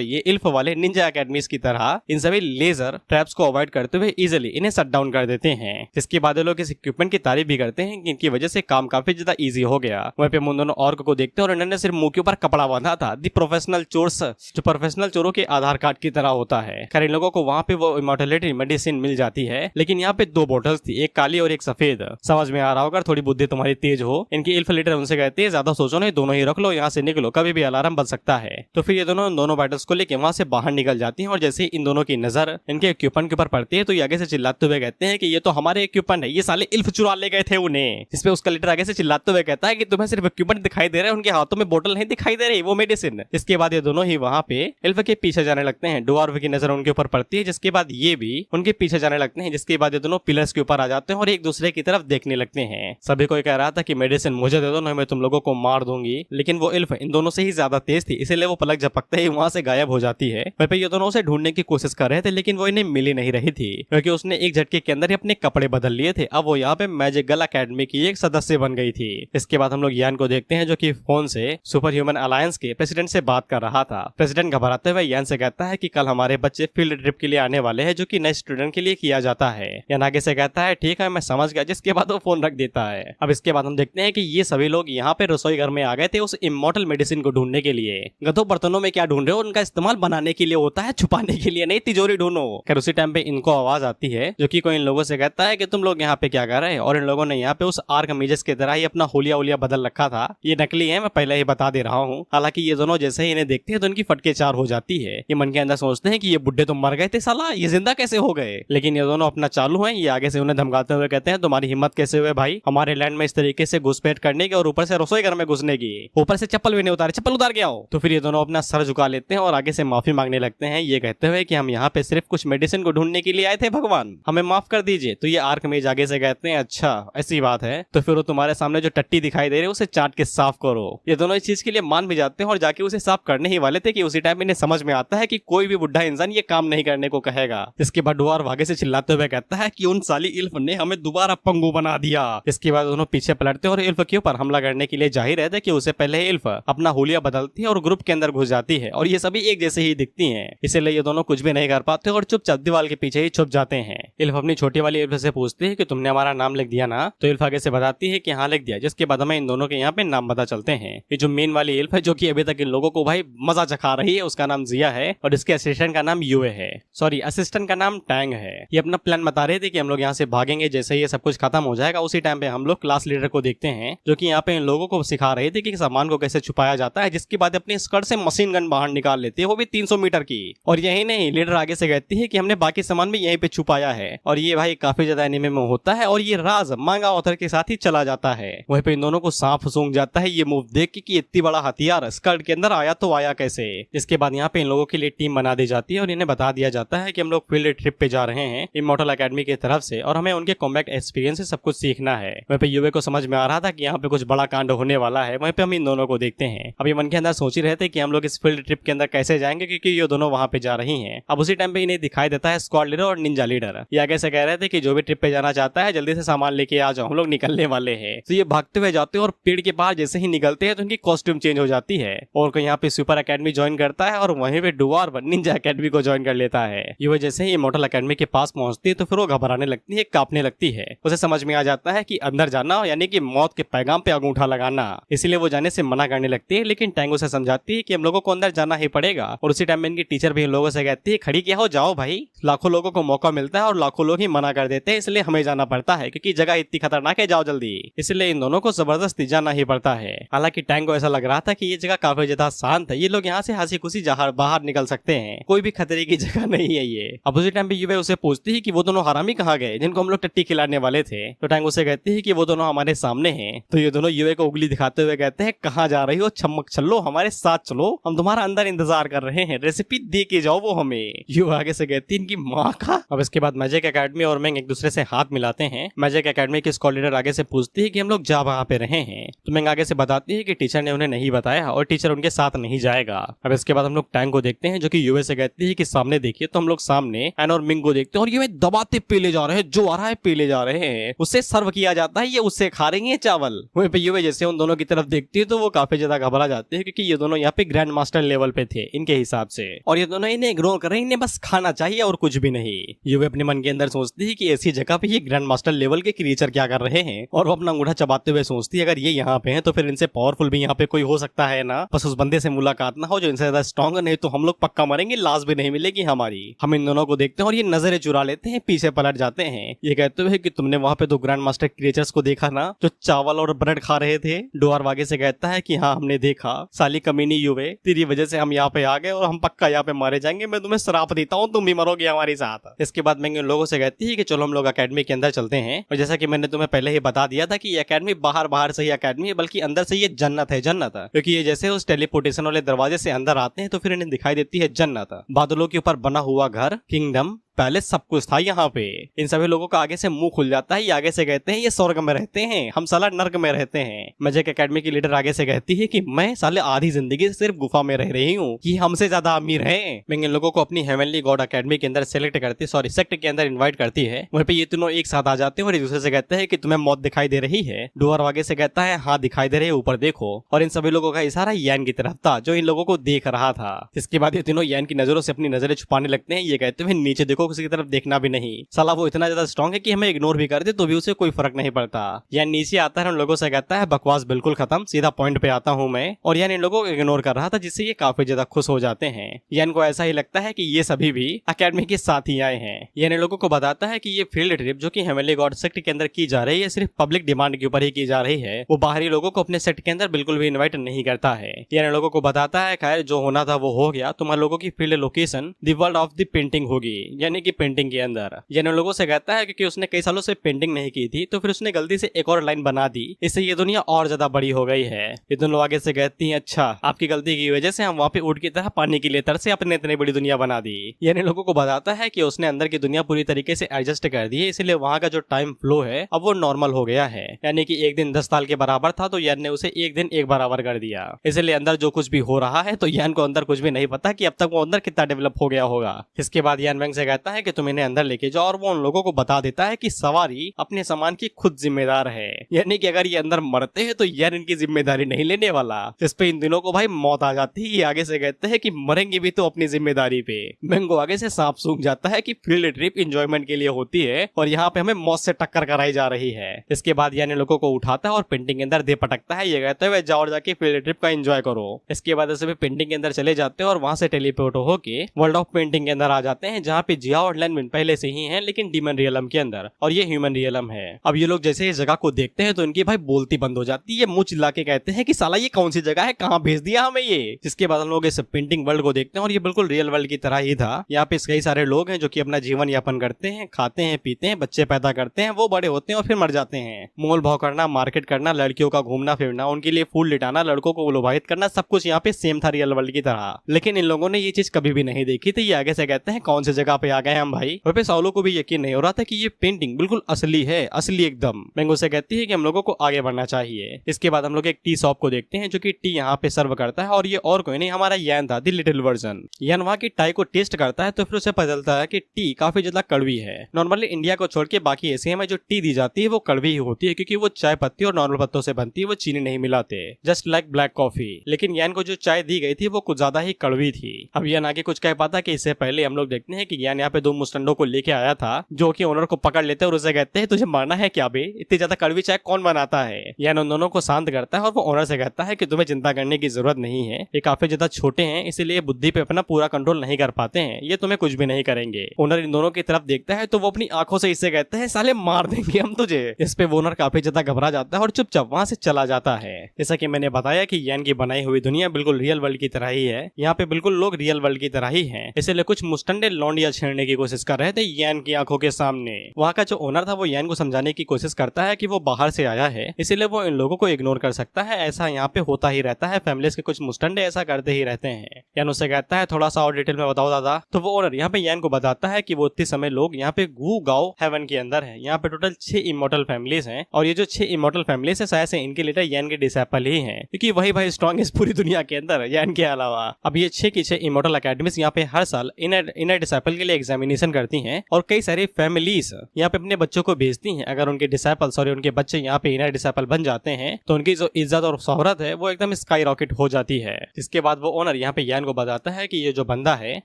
ये इल्फ वाले निंजा एकेडमीज की तरह इन सभी लेजर ट्रैप्स को अवॉइड करते हुए इजिली इन्हें शट डाउन कर देते हैं। जिसके बाद लोग इस इक्विपमेंट की तारीफ भी करते हैं कि इनकी वजह से काम काफी ज्यादा इजी हो गया। वहीं पे हम दोनों ऑर्क को देखते हैं और इन्होंने सिर्फ मुंह के ऊपर कपड़ा बांधा था, दी प्रोफेशनल चोर्स जो प्रोफेशनल चोरों के आधार कार्ड की तरह होता है। खैर इन लोगों को वहाँ पे वो इमॉर्टलिटी मेडिसिन मिल जाती है, लेकिन यहाँ पे 2 बोतल्स थी, एक काली और एक सफेद। समझ में आ रहा होगा, थोड़ी बुद्धि तुम्हारी तेज हो। इनकी इल्फ लीडर उनसे कहते हैं ज्यादा सोचो नहीं, दोनों ही रख लो, यहाँ से निकलो, कभी भी अलार्म बज सकता है। तो फिर ये दोनों बैटल्स को लेके वहाँ से बाहर निकल जाती हैं और जैसे ही इन दोनों की नजर इनके इक्विपमेंट के ऊपर पड़ती है तो ये आगे से चिल्लाते हुए कहते हैं कि ये तो हमारे इक्विपमेंट है, ये साले इल्फ चुरा ले गए थे उन्हें। इस पे उसका लीडर आगे से चिल्लाते हुए कहता है कि तुम्हें सिर्फ इक्विपमेंट दिखाई दे रहा है, उनके हाथों में बोतल नहीं दिखाई दे रही, वो मेडिसिन। इसके बाद ये दोनों ही वहाँ पे इल्फ के पीछे जाने लगते हैं। डुवार्व की नजर उनके ऊपर पड़ती है, जिसके बाद ये भी उनके पीछे जाने लगते हैं, जिसके बाद ये दोनों पिलर्स के ऊपर आ जाते हैं और एक दूसरे की तरफ देखने लगते हैं। सभी को कह रहा था कि मेडिसिन मुझे दे दो, नहीं मैं तुम लोगों को मार दूंगी, लेकिन वो इल्फ इन दोनों से ही ज्यादा तेज थी, इसलिए वो पलक झपकते ही वहाँ से गायब हो जाती है। वहीं पे ये दोनों उसे ढूंढने की कोशिश कर रहे थे, लेकिन वो इन्हें मिल ही नहीं रही थी क्योंकि उसने एक झटके के अंदर ही अपने कपड़े बदल लिए थे। अब वो यहाँ पे मैजिकल एकेडमी की एक सदस्य बन गई थी। इसके बाद हम लोग यान को देखते हैं जो कि फोन से सुपर ह्यूमन अलायंस के प्रेसिडेंट से बात कर रहा था। प्रेसिडेंट घबराते हुए यान से कहता है कि कल हमारे बच्चे फील्ड ट्रिप के लिए आने वाले हैं जो कि नए स्टूडेंट के लिए किया जाता है। यान आगे से कहता है ठीक है मैं समझ गया, जिसके बाद वो फोन रख देता है। अब इसके बाद हम देखते हैं कि ये सभी लोग यहाँ पे रसोई घर में आ गए थे उस इमॉर्टल मेडिसिन को ढूंढने के लिए। गधों बर्तनों में क्या ढूंढ रहे हो, उनका इस्तेमाल बनाने के लिए होता है, छुपाने के लिए नहीं, तिजोरी ढूंढो। खैर उसी टाइम पे इनको आवाज आती है जो कि कोई इन लोगों से कहता है कि तुम लोग यहाँ पे क्या कर रहे हैं, और इन लोगों ने यहाँ पे उस आर्कमिजेस की तरह ही अपना होलिया उलिया बदल रखा था। ये नकली है, मैं पहले ही बता दे रहा हूँ। हालांकि ये दोनों जैसे ही इन्हें देखते हैं तो इनकी फटके चार हो जाती है। ये मन के अंदर सोचते हैं कि ये बुड्ढे तो मर गए थे, साला ये जिंदा कैसे हो गए। लेकिन ये दोनों अपना चालू हैं। ये आगे से उन्हें धमकाते हुए कहते हैं तुम्हारी हिम्मत कैसे हुए भाई हमारे लैंड में इस तरीके से घुसपैठ करने की और ऊपर से रसोई घर में घुसने की, ऊपर से चप्पल भी नहीं उतारे, चप्पल उतार के आओ। तो फिर ये दोनों अपना सर झुका लेते हैं और आगे से माफी मांगने लगते हैं, ये कहते हुए कि हम यहाँ पे सिर्फ कुछ मेडिसिन को ढूंढने के लिए आए थे, भगवान हमें माफ कर दीजिए। तो ये आर्कमेज आगे से कहते हैं अच्छा ऐसी बात है, तो फिर वो तुम्हारे सामने जो टट्टी दिखाई दे रही है उसे चाट के साफ करो। ये दोनों इस चीज के लिए मान भी जाते हैं और जाके उसे साफ करने ही वाले थे कि उसी टाइम इन्हें समझ में आता है कि कोई भी बुढ़ा इंसान ये काम नहीं करने को कहेगा। इसके बाद ड्वार्फ आगे से चिल्लाते हुए कहता है कि उन साली इल्फ ने हमें दोबारा पंगु बना दिया। इसके बाद दोनों पीछे पलटते और इल्फ के ऊपर हमला करने के लिए जा ही रहते कि उससे पहले इल्फ अपना हुलिया बदलती है और ग्रुप के अंदर घुस जाती है और ये सभी एक जैसे ही दिखती हैं। इसीलिए ये दोनों कुछ भी नहीं कर पाते और चुपचाप दीवार के पीछे ही छुप जाते हैं। इल्फ अपनी छोटी वाली इल्फ से पूछती है कि तुमने हमारा नाम लिख दिया ना? तो इल्फ आगे से बताती है कि हाँ लिख दिया, जिसके बाद हमें इन दोनों के यहाँ पे नाम पता चलते हैं। ये जो मेन वाली इल्फ है जो कि अभी तक इन लोगों को भाई मजा चखा रही है, उसका नाम जिया है और इसके असिस्टेंट का नाम यूए है। सॉरी, असिस्टेंट का नाम टैंग है। ये अपना प्लान बता रहे थे कि हम लोग यहाँ से भागेंगे, जैसे ये सब कुछ खत्म हो जाएगा उसी टाइम पे हम लोग क्लास लीडर को देखते हैं जो कि यहाँ पे इन लोगों को सिखा रहे थे कि सामान को कैसे छुपाया जाता है, जिसके बाद अपने स्कर्ट से मशीन गन बाहर निकाल लेते हैं, वो भी 300 मीटर की। और यही नहीं, लीडर आगे से कहती है कि हमने बाकी सामान भी यहीं पे छुपाया है। और ये भाई काफी ज्यादा एनीमे में होता है और ये राज मांगा ऑथर के साथ ही चला जाता है। वहीं पे इन दोनों को सांप सूंघ जाता है ये मूव देख के कि इतनी बड़ा हथियार स्कर्ट के अंदर आया तो आया कैसे। इसके बाद यहाँ पे इन लोगों के लिए टीम बना दी जाती है और इन्हें बता दिया जाता है कि हम लोग फील्ड ट्रिप पे जा रहे हैं इमॉर्टल एकेडमी की तरफ से और हमें उनके कॉम्बैट एक्सपीरियंस से सब कुछ सीखना है। वहीं पे युवे को समझ में आ रहा था कि यहाँ पे कुछ बड़ा कांड होने वाला है। वहीं पे हम इन दोनों को देखते हैं। अब ये मन के अंदर सोच ही रहे थे कि हम लोग इस फील्ड ट्रिप के अंदर कैसे जाएंगे क्योंकि ये दोनों वहां पे जा रही हैं। अब उसी टाइम पे इन्हें दिखाई देता है स्क्वाड लीडर और निंजा लीडर। ये आगे से कह रहे थे कि जो भी ट्रिप पे जाना चाहता है जल्दी से सामान लेके आ जाओ, हम लोग निकलने वाले हैं। तो ये भागते हुए जाते हैं और पेड़ के पास जैसे ही निकलते हैं तो उनकी कॉस्ट्यूम चेंज हो जाती है और कोई यहाँ पे सुपर एकेडमी ज्वाइन करता है और वहीं पे ड्वार्फ निंजा एकेडमी को ज्वाइन कर लेता है। ये जैसे ही इमॉर्टल एकेडमी के पास पहुंचती है तो फिर वो घबराने लगती है, कांपने लगती है। उसे समझ में आ जाता है कि अंदर जाना यानी कि मौत के पैगाम पे अंगूठा लगाना, इसीलिए वो जाने से मना करने लगती है। लेकिन टैंगो से समझाती है कि हम लोगों को अंदर जाना ही पड़ेगा। और उसी टाइम में इनकी टीचर भी इन लोगों से कहती है खड़ी क्या हो, जाओ भाई। लाखों लोगों को मौका मिलता है और लाखों लोग ही मना कर देते हैं, इसलिए हमें जाना पड़ता है क्योंकि जगह इतनी खतरनाक है, जाओ जल्दी। इसलिए इन दोनों को जबरदस्ती जाना ही पड़ता है। हालांकि टैंगो ऐसा लग रहा था कि ये जगह काफी ज्यादा शांत है, ये लोग यहाँ से हंसी खुशी बाहर निकल सकते हैं, कोई भी खतरे की जगह नहीं है ये। अब उसी टाइम पे युवे उसे पूछती है कि वो दोनों हरामी कहाँ गए जिनको हम लोग टट्टी खिलाने वाले थे। तो टैंगो से कहती है कि वो दोनों हमारे सामने हैं। तो ये दोनों युवे को उंगली दिखाते हुए कहते हैं कहाँ जा रही हो छमक छल्लो, हमारे साथ चलो, हम तुम्हारा अंदर इंतजार कर रहे हैं, रेसिपी दे के जाओ वो हमें। युवे आगे से कहती है इनकी माँ का। अब इसके बाद मैजिक एकेडमी और मैंग एक दूसरे से हाथ मिलाते हैं। मैजिक एकेडमी की स्क्वाड लीडर आगे से पूछती है कि हम लोग जा वहाँ पे रहे हैं। तो मैंग आगे से बताती है कि टीचर ने उन्हें नहीं बताया और टीचर उनके साथ नहीं जाएगा। अब इसके बाद हम लोग टैंग को देखते हैं जो कि युवे से कहती है कि सामने देखिए। तो हम लोग सामने एन और मिंग को देखते हैं और ये दबाते पे ले जा रहे हैं, जो आ रहा है पे ले जा रहे हैं, उससे सर्व किया जाता है, ये उससे खा रही है चावल। वहीं पे युवे जैसे उन दोनों की तरफ देखती है तो वो काफी ज्यादा घबरा जाते हैं क्योंकि ये दोनों यहाँ पे ग्रैंड मास्टर लेवल पे थे इनके हिसाब से और ये दोनों इन्हें इग्नोर कर रहे हैं, इन्हें बस खाना चाहिए और कुछ भी नहीं। युवे अपने मन के अंदर सोचती है कि ऐसी जगह पे ये ग्रैंड मास्टर लेवल के क्रिएचर क्या कर रहे हैं और वो अपना अंगूठा चबाते हुए सोचती है अगर ये यहाँ पे हैं तो फिर इनसे पावरफुल भी यहाँ पे कोई हो सकता है ना, बस उस बंदे से मुलाकात ना हो जो इनसे ज्यादा स्ट्रॉन्ग, नहीं तो हम लोग पक्का मरेंगे, लाश भी नहीं मिलेगी हमारी। हम इन दोनों को देखते हैं और ये नजरें चुरा लेते हैं, पीछे पलट जाते हैं। ये कहते हुए कि तुमने वहाँ पे दो ग्रैंड मास्टर क्रिएचर्स को देखा ना जो चावल और ब्रेड खा रहे थे। ड्वार्फ आगे से कहता है कि हाँ हमने देखा, साली कमीनी युवे, तेरी वजह से हम यहाँ पे आ गए और हम पक्का यहाँ पे मारे जाएंगे, मैं तुम्हें श्राप देता हूँ, तुम भी मरोगे हमारे साथ। इसके बाद मैं इन लोगों से कहती है कि चलो हम लोग अकेडमी के अंदर चलते हैं। और जैसा कि मैंने तुम्हें पहले ही बता दिया था कि ये अकेडमी बाहर से ही अकेडमी है, बल्कि अंदर से ये जन्नत है, जन्नत। क्योंकि ये जैसे उस टेलीपोर्टेशन वाले दरवाजे से अंदर आते हैं तो फिर इन्हें दिखाई देती है जन्नत, बादलों के ऊपर बना हुआ घर, किंगडम, पहले सब कुछ था यहाँ पे। इन सभी लोगों का आगे से मुंह खुल जाता है, ये आगे से कहते हैं ये स्वर्ग में रहते हैं, हम साला नर्क में रहते हैं। मैजिक एकेडमी की लीडर आगे से कहती है कि मैं साले आधी जिंदगी से सिर्फ गुफा में रह रही हूँ, कि हमसे ज्यादा अमीर हैं। मैं इन लोगों को अपनी हेवनली गॉड एकेडमी के अंदर सेलेक्ट करती, सॉरी सेक्ट के अंदर इन्वाइट करती है। वहीं पे ये तीनों एक साथ आ जाते हैं और एक दूसरे से कहते हैं कि तुम्हें मौत दिखाई दे रही है। ड्वार्फ आगे से कहता है हाँ दिखाई दे रही है, ऊपर देखो। और इन सभी लोगों का इशारा यान की तरफ था जो इन लोगों को देख रहा था। इसके बाद ये तीनों यान की नजरों से अपनी नजरें छुपाने लगते हैं। ये कहते हुए नीचे देखो, किसी की तरफ देखना भी नहीं, साला वो इतना ज्यादा स्ट्रॉन्ग है कि हमें इग्नोर भी कर दे तो भी उसे कोई फर्क नहीं पड़ता। यान नीचे आता है, उन लोगों से कहता है बकवास बिल्कुल खत्म, सीधा पॉइंट पे आता हूँ मैं। और यान इन लोगों को इग्नोर कर रहा था जिससे ये काफी ज्यादा खुश हो जाते हैं। यान को ऐसा ही लगता है कि ये सभी भी अकेडमी के साथ ही आए हैं। यान इन लोगों को बताता है कि ये फील्ड ट्रिप जो कि हेवनली गॉड सेक्ट के अंदर की जा रही है सिर्फ पब्लिक डिमांड के ऊपर ही की जा रही है, वो बाहरी लोगों को अपने सेक्ट के अंदर बिल्कुल भी इन्वाइट नहीं करता है। यान इन लोगों को बताता है खैर जो होना था वो हो गया, तुम्हारे लोगों की field location the world of the painting होगी, यानी यानी कि पेंटिंग के अंदर। यानी उन लोगों से कहता है क्योंकि उसने कई सालों से पेंटिंग नहीं की थी, तो फिर उसने गलती से एक और लाइन बना दी, इससे ये दुनिया और ज्यादा बड़ी हो गई है। ये दोनों आगे से कहती हैं, अच्छा आपकी गलती की वजह से हम वहाँ पे ऊँट की तरह पानी के लिए तरसे अपने इतनी बड़ी दुनिया बना दी। यानी लोगों को बताता है कि उसने अंदर की दुनिया पूरी तरीके से एडजस्ट कर दी है, इसलिए वहाँ का जो टाइम फ्लो है अब वो नॉर्मल हो गया है। यानी कि एक दिन 10 साल के बराबर था, तो यान ने उसे एक दिन एक बराबर कर दिया। इसलिए अंदर जो कुछ भी हो रहा है, तो यान को अंदर कुछ भी नहीं पता कि अब तक वो अंदर कितना डेवलप हो गया होगा। इसके बाद यान वेंग से कहता है कि तुम इन्हें अंदर लेके जाओ, और वो उन लोगों को बता देता है कि सवारी अपने सामान की खुद जिम्मेदार है। यानी कि अगर ये अंदर मरते हैं तो यान इनकी जिम्मेदारी नहीं लेने वाला। इस पे इन दिनों को भाई मौत आ जाती है। ये आगे से कहते हैं कि मरेंगे भी तो अपनी जिम्मेदारी पे। वेंग आगे से सांप सूंघ जाता है कि फील्ड ट्रिप एंजॉयमेंट के लिए होती है और यहाँ पे हमें मौत से टक्कर कराई जा रही है। इसके बाद यानी लोगों को उठाता है और पेंटिंग के अंदर दे पटकता है। ये कहते हुए जाओ और जाके फील्ड ट्रिप का एंजॉय करो। इसके बाद ऐसे पेंटिंग के अंदर चले जाते हैं और वहां से टेलीपोर्ट होके वर्ल्ड ऑफ पेंटिंग के अंदर आ जाते हैं, जहाँ पे जिया और लैनविन पहले से ही हैं, लेकिन डीमन रियलम के अंदर, और ये ह्यूमन रियलम है। अब ये लोग जैसे इस जगह को देखते हैं तो इनकी भाई बोलती बंद हो जाती है। मुंह चिल्ला के कहते हैं कि साला ये कौन सी जगह है, कहाँ भेज दिया हमें ये। जिसके बाद हम लोग इस पेंटिंग वर्ल्ड को देखते हैं और ये बिल्कुल रियल वर्ल्ड की तरह ही था। यहाँ पे कई सारे लोग हैं जो कि अपना जीवन यापन करते हैं, खाते हैं, पीते हैं, बच्चे पैदा करते हैं, वो बड़े होते हैं और फिर मर जाते हैं। मोल भाव करना, मार्केट करना, लड़कियों का घूमना फिरना, उनके लिए फूल लिटाना, लड़कों को लोभावित करना, सब कुछ यहाँ पे सेम था रियल वर्ल्ड की तरह। लेकिन इन लोगों ने ये चीज कभी भी नहीं देखी थी। ये आगे से कहते हैं कौन सी जगह पे आ गए हम भाई। वहाँ पे सालों को भी यकीन नहीं हो रहा था कि ये पेंटिंग बिल्कुल असली है, असली एकदम। मैंगो से कहती है कि हम लोगों को आगे बढ़ना चाहिए। इसके बाद हम लोग एक टी शॉप को देखते हैं जो कि टी यहाँ पे सर्व करता है, और ये और कोई नहीं हमारा यान था, द लिटिल वर्जन। यान वहाँ की टाई को टेस्ट करता है तो फिर उसे पता चलता है कि टी काफी ज्यादा कड़वी है। नॉर्मली इंडिया को छोड़ के बाकी एशिया में जो टी दी जाती है वो कड़वी ही होती है, क्योंकि वो चाय पत्ती और नॉर्मल पत्तों से बनती है, वो चीनी नहीं मिलाते, जस्ट लाइक ब्लैक कॉफी। लेकिन यान को जो चाय दी गई थी वो कुछ ज्यादा ही कड़वी थी। अब यान आगे कुछ कह पाता कि इससे पहले हम लोग देखते हैं कि यान यहाँ पे 2 मुस्टंडों को लेके आया था, जो कि ओनर को पकड़ लेते हैं और उसे कहते हैं तुझे मारना है क्या बे, इतनी ज्यादा कड़वी चाय कौन बनाता है। यान उन दोनों को शांत करता है और वो ओनर से कहता है कि तुम्हें चिंता करने की जरूरत नहीं है, ये काफी ज्यादा छोटे हैं, इसलिए बुद्धि पे अपना पूरा कंट्रोल नहीं कर पाते हैं, ये तुम्हें कुछ भी नहीं करेंगे। ओनर इन दोनों की तरफ देखता है तो वो अपनी आंखों से इससे कहते हैं साले मार देंगे हम तुझे। इस पे ओनर काफी ज्यादा घबरा जाता है और चुपचाप वहां से चला जाता है। जैसा कि मैंने बताया कि यान की बनाई हुई दुनिया बिल्कुल रियल वर्ल्ड की तरह ही है। यहाँ पे बिल्कुल लोग रियल वर्ल्ड की तरह ही हैं, इसलिए कुछ मुस्टंडे लौंडिया छेड़ने की कोशिश कर रहे थे यान की आंखों के सामने। वहाँ का जो ओनर था वो यान को समझाने की कोशिश करता है कि वो बाहर से आया है, इसीलिए वो इन लोगों को इग्नोर कर सकता है, ऐसा यहाँ पे होता ही रहता है, फैमिलीज के कुछ मुस्टंडे ऐसा करते ही रहते हैं। यान उससे कहता है थोड़ा सा और डिटेल में बताओ दादा। तो वो ओनर यहाँ पे यान को बताता है कि वो इतने समय लोग यहाँ पे गू गाओ हेवन के अंदर है। यहाँ पे टोटल 6 इमोर्टल फैमिलीज हैं, और ये जो 6 इमोर्टल फैमिलीज है शायद से इनके लीडर यान के डिसेपल ही हैं, क्योंकि वही भाई स्ट्रॉन्ग इस पूरी दुनिया के अंदर यान के अलावा। अब ये 6 की 6 इमोर्टल अकेडमीज यहाँ पे हर साल इनर डिसेपल के लिए एग्जामिनेशन करती हैं, और कई सारी फैमिलीज यहाँ पे अपने बच्चों को भेजती हैं। अगर उनके डिसेपल उनके बच्चे यहाँ पे इनर डिसेपल बन जाते हैं तो उनकी जो इज्जत और शोहरत है वो एकदम स्काई रॉकेट हो जाती है। इसके बाद वो ओनर यहाँ पे यान को बताता है कि ये जो बंदा है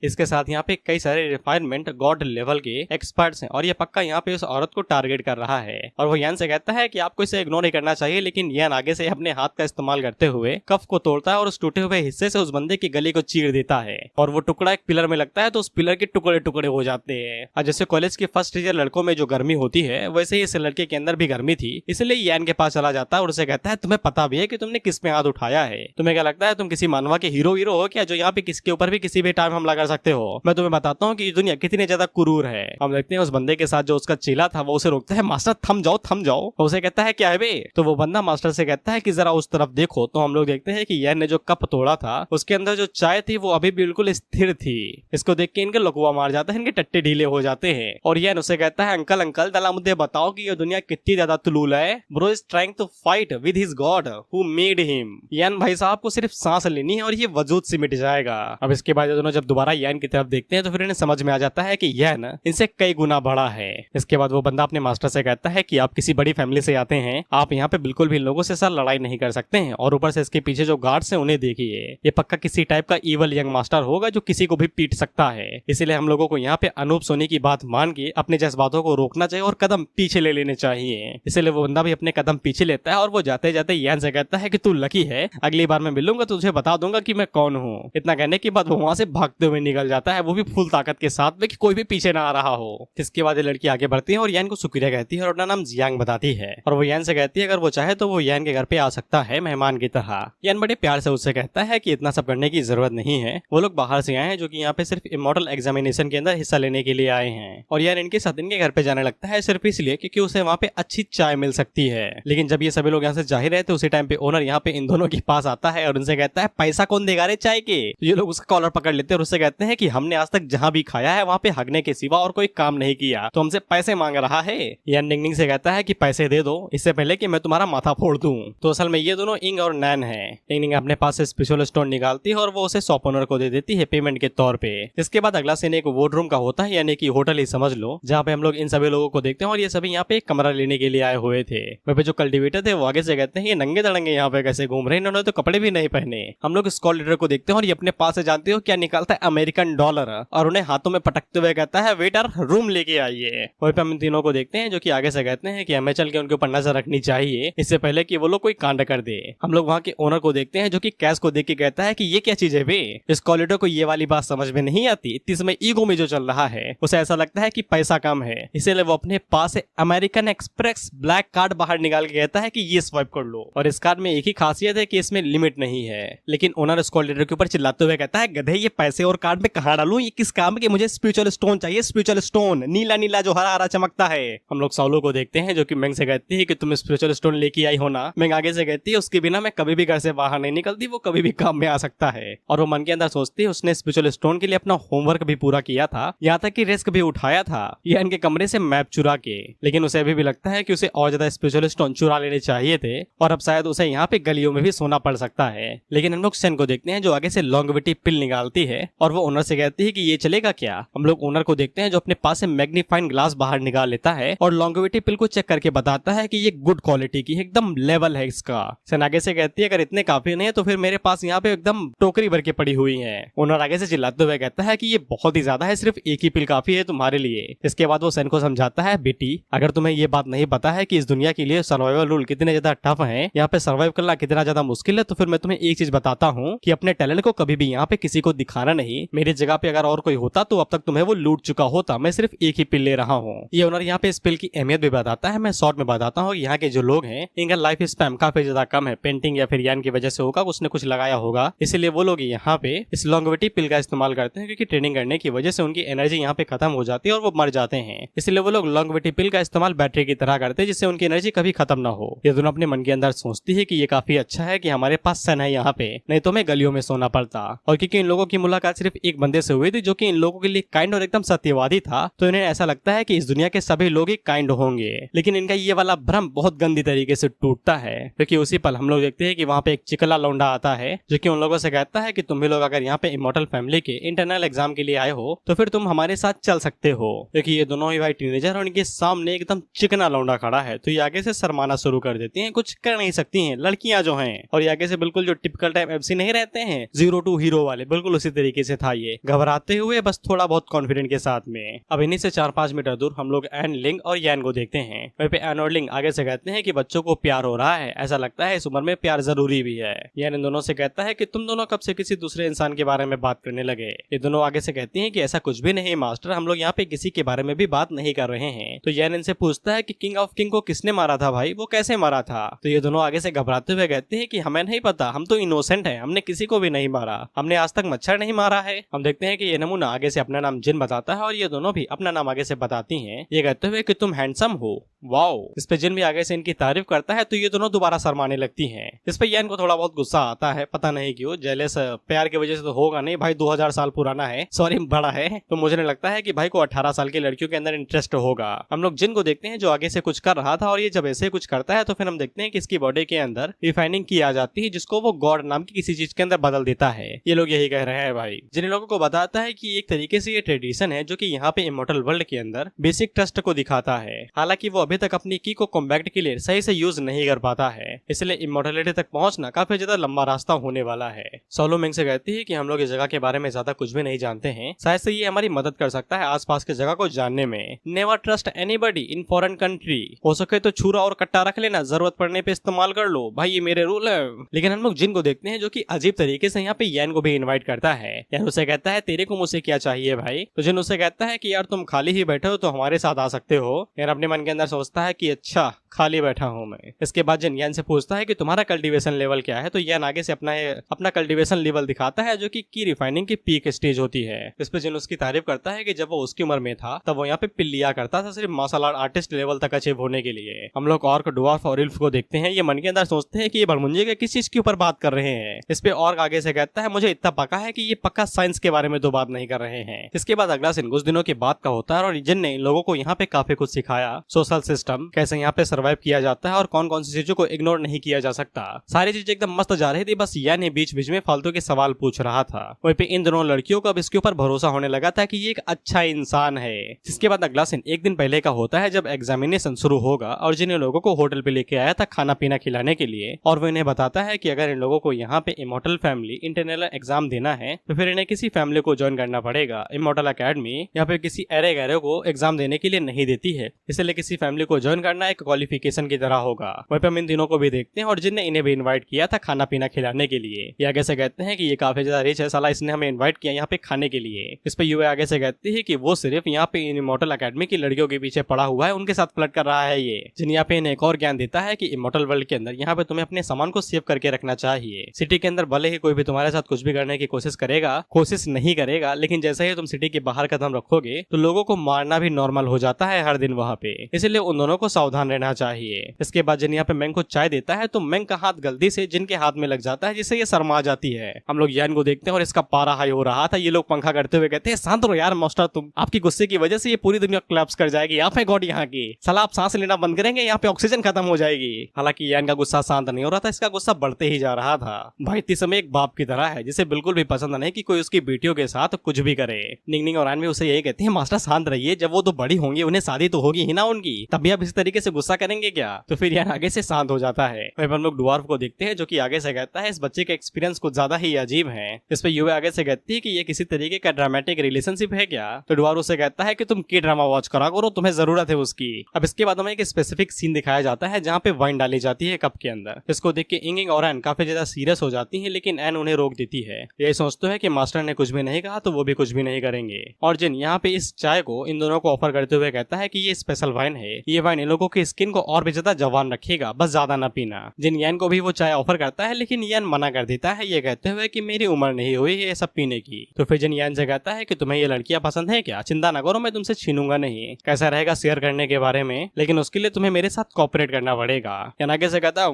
इसके साथ यहाँ पे कई सारे रिफाइनमेंट गॉड लेवल के एक्सपर्ट्स हैं, और ये पक्का यहाँ पे उस औरत को टारगेट कर रहा है। और वो यान से कहता है कि आपको इसे इग्नोर नहीं करना चाहिए, लेकिन यान आगे से अपने हाथ का इस्तेमाल करते हुए कफ को तोड़ता है और उस टूटे हुए हिस्से से उस बंदे की गले को चीर देता है, और वो टुकड़ा एक पिलर में लगता है तो उस पिलर के टुकड़े टुकड़े हो जाते हैं। और जैसे कॉलेज के फर्स्ट ईयर लड़कों में जो गर्मी होती है वैसे ही इस लड़के के अंदर भी गर्मी थी, इसलिए यान के पास चला जाता है और उसे कहता है तुम्हें पता भी है कि तुमने किस पे हाथ उठाया है? तुम्हें क्या लगता है तुम किसी मानवा के हीरो हो क्या, जो यहाँ पे किसके ऊपर भी किसी भी टाइम हमला कर सकते हो? मैं तुम्हें बताता हूँ कि दुनिया कितनी ज्यादा क्रूर है। हम देखते हैं उस बंदे के साथ जो उसका चेला था वो उसे रोकता है, मास्टर थम जाओ थम जाओ। उसे कहता है क्या है बे? तो वो बंदा मास्टर से कहता है कि जरा उस तरफ देखो। तो हम लोग देखते हैं कि यान ने जो कप तोड़ा था उसके अंदर जो चाय थी वो अभी बिल्कुल स्थिर थी। इसको देख के इनके लकवा मार जाता है, इनके टट्टे ढीले हो जाते हैं, और यान उसे कहता है अंकल अंकल दला मुझे बताओ कि ये दुनिया कितनी ज्यादा तुलूल है। Bro is trying to fight with his god who made him. यान भाई साहब को सिर्फ सांस लेनी है और ये वजूद से मिट जाएगा। अब इसके बाद दोनों जब दोबारा यान की तरफ देखते हैं तो फिर इन्हें समझ में आ जाता है कि यान इनसे कई गुना बड़ा है। इसके बाद वो बंदा अपने मास्टर से कहता है कि आप किसी बड़ी फैमिली से आते हैं, आप यहाँ पे बिल्कुल भी लोगों से सर लड़ाई नहीं कर सकते हैं, और ऊपर से इसके पीछे जो गार्ड्स हैं उन्हें देखिए, ये पक्का किसी टाइप का इवल यंग मास्टर होगा जो किसी को भी पीट सकता है। इसीलिए हम लोगों को यहाँ पे अनूप सोनी की बात मान के अपने जज्बातों को रोकना चाहिए और कदम पीछे ले लेने चाहिए। इसलिए वो बंदा भी अपने कदम पीछे लेता है और वो जाते जाते यान से कहता है कि तू लकी है, अगली बार मैं मिलूंगा तो तुझे बता दूंगा कि मैं कौन हूँ। इतना कहने के बाद वो वहां से भागते हुए निकल जाता है, वो भी फुल ताकत के साथ में कि कोई भी पीछे ना आ रहा हो। इसके बाद ये लड़की आगे बढ़ती है और यान को शुक्रिया कहती है और अपना नाम जियांग बताती है, और वो यान से कहती है अगर वो चाहे तो वो यान के घर पे आ सकता है मेहमान की तरह। यान बड़े प्यार से उससे कहता है कि इतना सब करने की जरूरत नहीं है, वो लोग बाहर से आए हैं जो कि यहाँ पे सिर्फ इमॉर्टल एग्जामिनेशन के अंदर अंदर हिस्सा लेने के लिए आए हैं और यान इनके साथ इनके घर पे जाने लगता है सिर्फ इसलिए क्योंकि उसे वहाँ पे अच्छी चाय मिल सकती है। लेकिन जब ये सभी लोग यहाँ से जा ही रहे थे उसी टाइम पे ओनर यहाँ पे इन दोनों के पास आता है और उनसे कहता है पैसा कौन देगा रे चाय के। तो ये लोग उसका कॉलर पकड़ लेते हैं और उससे कहते हैं कि हमने आज तक जहाँ भी खाया है वहाँ पे हगने के सिवा और कोई काम नहीं किया, तो हमसे पैसे मांग रहा है। यान निंगनिंग से कहता है कि पैसे दे दो इससे पहले कि मैं तुम्हारा माथा फोड़ दूं। तो असल में ये दोनों इंग और नैन है। निंगनिंग अपने पास से स्पेशल स्टोन निकालती है और वो उसे शॉप ओनर को दे देती है पेमेंट के तौर पे। इसके बाद अगला सीन एक वार्डरूम का होता है, यानी कि होटल ही समझ लो, जहाँ पे हम लोग इन सभी लोगों को देखते हैं और ये सभी यहाँ पे एक कमरा लेने के लिए आए हुए थे। वहाँ पे जो कल्टिवेटर थे वो आगे से कहते हैं ये नंगे दड़ंगे यहाँ पे कैसे घूम रहे हैं, इन्होंने तो कपड़े भी नहीं पहने। हम लोग स्कॉल लीडर को देखते हैं और ये अपने पास से जानते हो क्या निकालता है, अमेरिकन डॉलर, और उन्हें हाथों में पटकते हुए कहता है वेटर रूम लेके आइए। वहीं पे हम इन तीनों को देखते हैं जो कि आगे से कहते हैं कि हमें चल के उनके ऊपर नजर रखनी चाहिए इससे पहले कि वो लोग कोई कांड कर दे। हम लोग वहाँ के ओनर को देखते हैं जो कि कैश को देख के कहता है कि ये क्या चीज है बे। इस कॉलिडोर को ये वाली बात समझ में नहीं आती, इतनी समय ईगो में जो चल रहा है उसे ऐसा लगता है कि पैसा कम है, इसीलिए वो अपने पास से अमेरिकन एक्सप्रेस ब्लैक कार्ड बाहर निकाल के कहता है कि ये स्वाइप कर लो। और इस कार्ड में एक ही खासियत है कि इसमें लिमिट नहीं है। लेकिन ओनर स्कॉल लीडर के ऊपर चिल्लाते हुए कहता है गधे ये पैसे और कार्ड में कहाँ डालूं, ये किस काम के, मुझे स्पिरिचुअल स्टोन चाहिए, स्पिरिचुअल स्टोन नीला नीला जो हरा हरा चमकता है। हम लोग सॉलो को देखते हैं जो कि मेंग से कहती है कि तुम स्पिरिचुअल स्टोन लेके आई हो ना। मेंग आगे से कहती है उसके बिना मैं कभी भी घर से बाहर नहीं निकलती, वो कभी भी काम में आ सकता है। और वो मन के अंदर सोचती है उसने स्पिरिचुअल स्टोन के लिए अपना होमवर्क भी पूरा किया था, यहाँ तक कि रिस्क भी उठाया था ये इनके कमरे से मैप चुरा के। लेकिन उसे अभी भी लगता है कि उसे और ज्यादा स्पिरिचुअल स्टोन चुरा लेने चाहिए थे और अब शायद उसे यहाँ पे गलियों में भी सोना पड़ सकता है। लेकिन हम लोग सेन को देखते हैं जो आगे से लॉन्गेविटी पिल निकालती है और वो ओनर से कहती है कि ये चलेगा क्या। हम लोग ओनर को देखते हैं जो अपने पास से मैग्नीफाइंग ग्लास बाहर निकाल लेता है और लॉन्गेविटी पिल को चेक करके बताता है कि ये गुड क्वालिटी की एकदम लेवल है इसका। सेन आगे से कहती है अगर इतने काफी नहीं है तो फिर मेरे पास यहाँ पे एकदम टोकरी भर के पड़ी हुई है। ओनर आगे से चिल्लाते हुए कहता है कि ये बहुत ही ज्यादा है, सिर्फ एक ही पिल काफी है तुम्हारे लिए। इसके बाद वो सेन को समझाता है बेटी अगर तुम्हें ये बात नहीं पता है कि इस दुनिया के लिए सर्वाइवल रूल कितने ज्यादा टफ हैं, यहाँ पे सर्वाइव करना कितना ज्यादा मुश्किल है, तो फिर मैं तुम्हें एक चीज बताता हूँ कि अपने टैलेंट को कभी भी यहाँ पे किसी को दिखाना नहीं। मेरी जगह पे अगर और कोई होता तो अब तक तुम्हें वो लूट चुका होता, मैं सिर्फ एक ही पिल ले रहा हूँ। ये ओनर यहाँ पे इस पिल की अहमियत भी बताता है। मैं शॉर्ट में बताता हूँ यहाँ के जो लोग हैं इनका लाइफ स्पैन काफी ज्यादा कम है, पेंटिंग या फिर यान की वजह से होगा, कुछ ने कुछ लगाया होगा, इसीलिए वो लोग यहाँ पे इस लॉन्गेविटी पिल का इस्तेमाल करते हैं क्योंकि ट्रेनिंग करने की वजह से उनकी एनर्जी यहाँ पे खत्म हो जाती है और वो मर जाते हैं। इसलिए वो लोग लॉन्गेविटी पिल का इस्तेमाल बैटरी की तरह करते हैं जिससे उनकी एनर्जी कभी खत्म ना हो। ये दोनों अपने मन के अंदर सोचती है कि ये काफी अच्छा है कि हमारे पास सन है यहाँ पे, नहीं तो मैं गलियों में सोना पड़ता। और क्योंकि इन लोगों की मुलाकात सिर्फ एक बंदे से हुई थी जो कि इन लोगों के लिए काइंड और एकदम सत्यवादी था, तो इन्हें ऐसा लगता है कि इस दुनिया के सभी लोग ही काइंड होंगे। लेकिन इनका ये वाला भ्रम बहुत गंदी तरीके से टूटता है क्योंकि उसी पल हम लोग देखते हैं कि वहाँ पे एक चिकला लौंडा आता है जो कि उन लोगों से कहता है कि तुम भी लोग अगर यहाँ पे इमॉर्टल फैमिली के इंटरनल एग्जाम के लिए आए हो तो फिर तुम हमारे साथ चल सकते हो। क्योंकि ये दोनों ही भाई टीनेजर और इनके सामने एकदम चिकना लौंडा खड़ा है तो ये आगे से शर्माना शुरू कर देती हैं, कुछ कर नहीं सकती हैं लड़कियां जो हैं। और ये आगे से बिल्कुल जो टिपिकल टाइप एफसी नहीं रहते हैं 0 to हीरो वाले, बिल्कुल उसी तरीके से था ये, घबराते हुए बस थोड़ा बहुत कॉन्फिडेंट के साथ में। अब इन्हीं से 4-5 मीटर दूर हम लोग एन लिंग और यान को देखते हैं। वहीं पे एन और लिंग आगे से कहते हैं कि बच्चों को प्यार हो रहा है, ऐसा लगता है इस उम्र में प्यार जरूरी भी है। यान इन दोनों से कहता है कि तुम दोनों कब से किसी दूसरे इंसान के बारे में बात करने लगे। ये दोनों आगे से कहती हैं कि ऐसा कुछ भी नहीं मास्टर, हम लोग यहाँ पे किसी के बारे में भी बात नहीं कर रहे हैं। तो यान इनसे पूछता है कि किंग ऑफ किंग को किसने मारा था भाई, वो कैसे मारा था। तो ये दोनों आगे से घबराते हुए कहते हैं कि हमें नहीं पता, हम तो इनोसेंट हैं, हमने किसी को भी नहीं मारा, हमने आज तक मच्छर नहीं मारा है। हम देखते हैं कि ये नमूना आगे से अपना नाम जिन बताता है और ये दोनों भी अपना नाम आगे से बताती हैं, ये कहते हुए कि तुम हैंडसम हो। वाओ। इस पे जिन भी आगे से इनकी तारीफ करता है तो ये दोनों दोबारा शर्माने लगती हैं। इस पे यान को थोड़ा बहुत गुस्सा आता है, पता नहीं क्यों, जेलस प्यार की वजह से तो होगा नहीं, भाई 2000 साल पुराना है, सॉरी बड़ा है, तो मुझे नहीं लगता है कि भाई को 18 साल की लड़कियों के अंदर इंटरेस्ट होगा। हम लोग जिन को देखते हैं जो आगे से कुछ कर रहा था और ये जब ऐसे कुछ करता है तो फिर हम देखते हैं कि इसकी बॉडी के अंदर रिफाइनिंग की आ जाती है जिसको वो गॉड नाम की किसी चीज के अंदर बदल देता है। ये लोग यही कह रहे हैं भाई। जिन लोगों को बताता है कि एक तरीके से ये ट्रेडिशन है जो कि यहाँ पे इमॉर्टल वर्ल्ड के अंदर बेसिक ट्रस्ट को दिखाता है। हालांकि वो अभी तक अपनी की को कॉम्बैक्ट के लिए सही से यूज नहीं कर पाता है, इसलिए इमॉर्टलिटी तक पहुंचना काफी ज्यादा लंबा रास्ता होने वाला है। सोलो मेंग से कहती है कि हम लोग इस जगह के बारे में ज्यादा कुछ भी नहीं जानते हैं, शायद से ये हमारी मदद कर सकता है आसपास की जगह को जानने में। Never trust anybody in foreign country, हो सके तो छुरा और कट्टा रख लेना, जरूरत पड़ने पे इस्तेमाल कर लो, भाई ये मेरे रूल है। लेकिन हम लोग जिन को देखते हैं जो कि अजीब तरीके से यहाँ पे यान को भी इन्वाइट करता है। यान उसे कहता है तेरे को मुझसे क्या चाहिए भाई, तो जिन उसे कहता है कि यार तुम खाली ही बैठे हो तो हमारे साथ आ सकते हो। यार अपने मन के अंदर सोचता है कि अच्छा खाली बैठा हूँ मैं। इसके बाद जिन यान से पूछता है कि तुम्हारा कल्टीवेशन लेवल क्या है, तो यान आगे से अपना कल्टीवेशन लेवल दिखाता है जो कि की रिफाइनिंग की पीक स्टेज होती है। इस पे जिन उसकी तारीफ करता है कि जब वो उसकी उम्र में था तब वो यहाँ पे पिल्लिया करता था सिर्फ मार्शल आर्ट आर्टिस्ट लेवल तक अचीव होने के लिए। हम लोग ऑर्क, ड्वार्फ और इल्फ को देखते हैं। ये मन के अंदर सोचते हैं कि ये भड़मुंजे के किस चीज के ऊपर बात कर रहे हैं। इस पे ऑर्क आगे से कहता है मुझे इतना पका है कि ये पक्का साइंस के बारे में तो बात नहीं कर रहे हैं। इसके बाद अगला सीन कुछ दिनों के बाद का होता है और जिन ने इन लोगों को यहाँ पे काफी कुछ सिखाया, सोशल सिस्टम कैसे यहाँ पे सर्वाइव किया जाता है और कौन कौन सी चीजों को इग्नोर नहीं किया जा सकता। सारी चीजें एकदम मस्त जा रही थी, बस यानी बीच बीच में फालतू के सवाल पूछ रहा था। वहीं पे इन दोनों लड़कियों को अब इसके ऊपर भरोसा होने लगा था कि ये एक अच्छा इंसान है। जिसके बाद अगला सीन एक दिन पहले का होता है जब एग्जामिनेशन शुरू होगा और जिन लोगों को होटल पे लेके आया था खाना पीना खिलाने के लिए, और वो इन्हें बताता है कि अगर इन लोगों को यहाँ पे इमॉर्टल फैमिली इंटरनल एग्जाम देना है तो फिर इन्हें किसी फैमिली को ज्वाइन करना पड़ेगा। इमॉर्टल एकेडमी यहाँ पे किसी एरे गैरे को एग्जाम देने के लिए नहीं देती है, इसलिए किसी फैमिली को ज्वाइन करना एक क्वालिफिकेशन की तरह होगा। वहीं पे हम इन तीनों को भी देखते हैं और जिनने इन्हें भी इन्वाइट किया था खाना पीना खिलाने के लिए। ये आगे से कहते हैं कि ये काफी ज्यादा रिच है साला, इसने हमें इन्वाइट किया यहाँ पे खाने के लिए। इस पे यूए आगे से कहती है कि वो सिर्फ यहाँ पे इमॉर्टल एकेडमी की लड़कियों के पीछे पड़ा हुआ है, उनके साथ फ्लर्ट कर रहा है ये। जिन यहाँ पे इन्हें एक और ज्ञान देता है कि इमॉर्टल वर्ल्ड के अंदर यहाँ पे तुम्हें अपने सामान को सेव करके रखना चाहिए। सिटी के अंदर भले ही कोई भी तुम्हारे साथ कुछ भी करने की कोशिश नहीं करेगा, लेकिन जैसे ही तुम सिटी के बाहर कदम रखोगे तो लोगों को मारना भी नॉर्मल हो जाता है हर दिन वहाँ पे, इसलिए उन दोनों को सावधान रहना चाहिए। इसके बाद जिन यहाँ पे मैंग को चाय देता है तो मैंग का हाथ गलती से जिन के हाथ में लग जाता है, जिससे ये शर्मा जाती है। हम लोग यान को देखते हैं और इसका पारा हाई हो रहा था। ये लोग पंखा करते हुए कहते हैं शांत रहो यार मास्टर, तुम आपकी गुस्से की वजह से ये पूरी दुनिया कोलैप्स कर जाएगी। आप है गॉड यहाँ की, साला आप सांस लेना बंद करेंगे, यहाँ पे ऑक्सीजन खत्म हो जाएगी। हालांकि यान का गुस्सा शांत नहीं हो रहा था, इसका गुस्सा बढ़ते ही जा रहा था। भाई इस समय एक बाप की तरह है जिसे बिल्कुल भी पसंद नहीं कि कोई उसकी बेटियों के साथ कुछ भी करे। निंगनिंग और आन भी उसे यही कहते हैं मास्टर शांत रहिए, जब वो तो बड़ी होंगी उन्हें शादी तो होगी ही ना उनकी, तब भी आप इस तरीके से गुस्सा करेंगे क्या? तो फिर यार आगे से शांत हो जाता है। फिर हम लोग ड्वार्फ को देखते हैं जो कि आगे से कहता है इस बच्चे का एक्सपीरियंस कुछ ज्यादा ही अजीब है। इस पे यूए आगे से कहती है कि ये किसी तरीके का ड्रामेटिक रिलेशनशिप है क्या? तो ड्वार्फ उसे कहता है कि तुम के ड्रामा वॉच करा करो, तुम्हें जरूरत है उसकी। अब इसके बाद हमें एक स्पेसिफिक सीन दिखाया जाता है जहाँ पे वाइन डाली जाती है कप के अंदर। इसको देख के इंगिंग और एन काफी ज्यादा सीरियस हो जाती है, लेकिन एन उन्हें रोक देती है। यही सोचते हैं कि मास्टर ने कुछ भी नहीं कहा तो वो भी कुछ भी नहीं करेंगे। और जिन यहाँ पे इस चाय को इन दोनों को ऑफर करते हुए कहता है कि ये स्पेशल वाइन है, ये वाइन इन लोगों की स्किन को और भी ज्यादा जवान रखेगा, बस ज्यादा ना पीना। जिन यान को भी वो चाय ऑफर करता है, लेकिन यान मना कर देता है ये कहते हुए कि मेरी उम्र नहीं हुई है ये सब पीने की। तो फिर जिन यान से कहता है कि तुम्हें ये लड़कियां पसंद है क्या? चिंता न करो, मैं तुमसे छीनूंगा नहीं। कैसा रहेगा शेयर करने के बारे में, लेकिन उसके लिए तुम्हें मेरे साथ कोऑपरेट करना पड़ेगा। यान आगे से कहता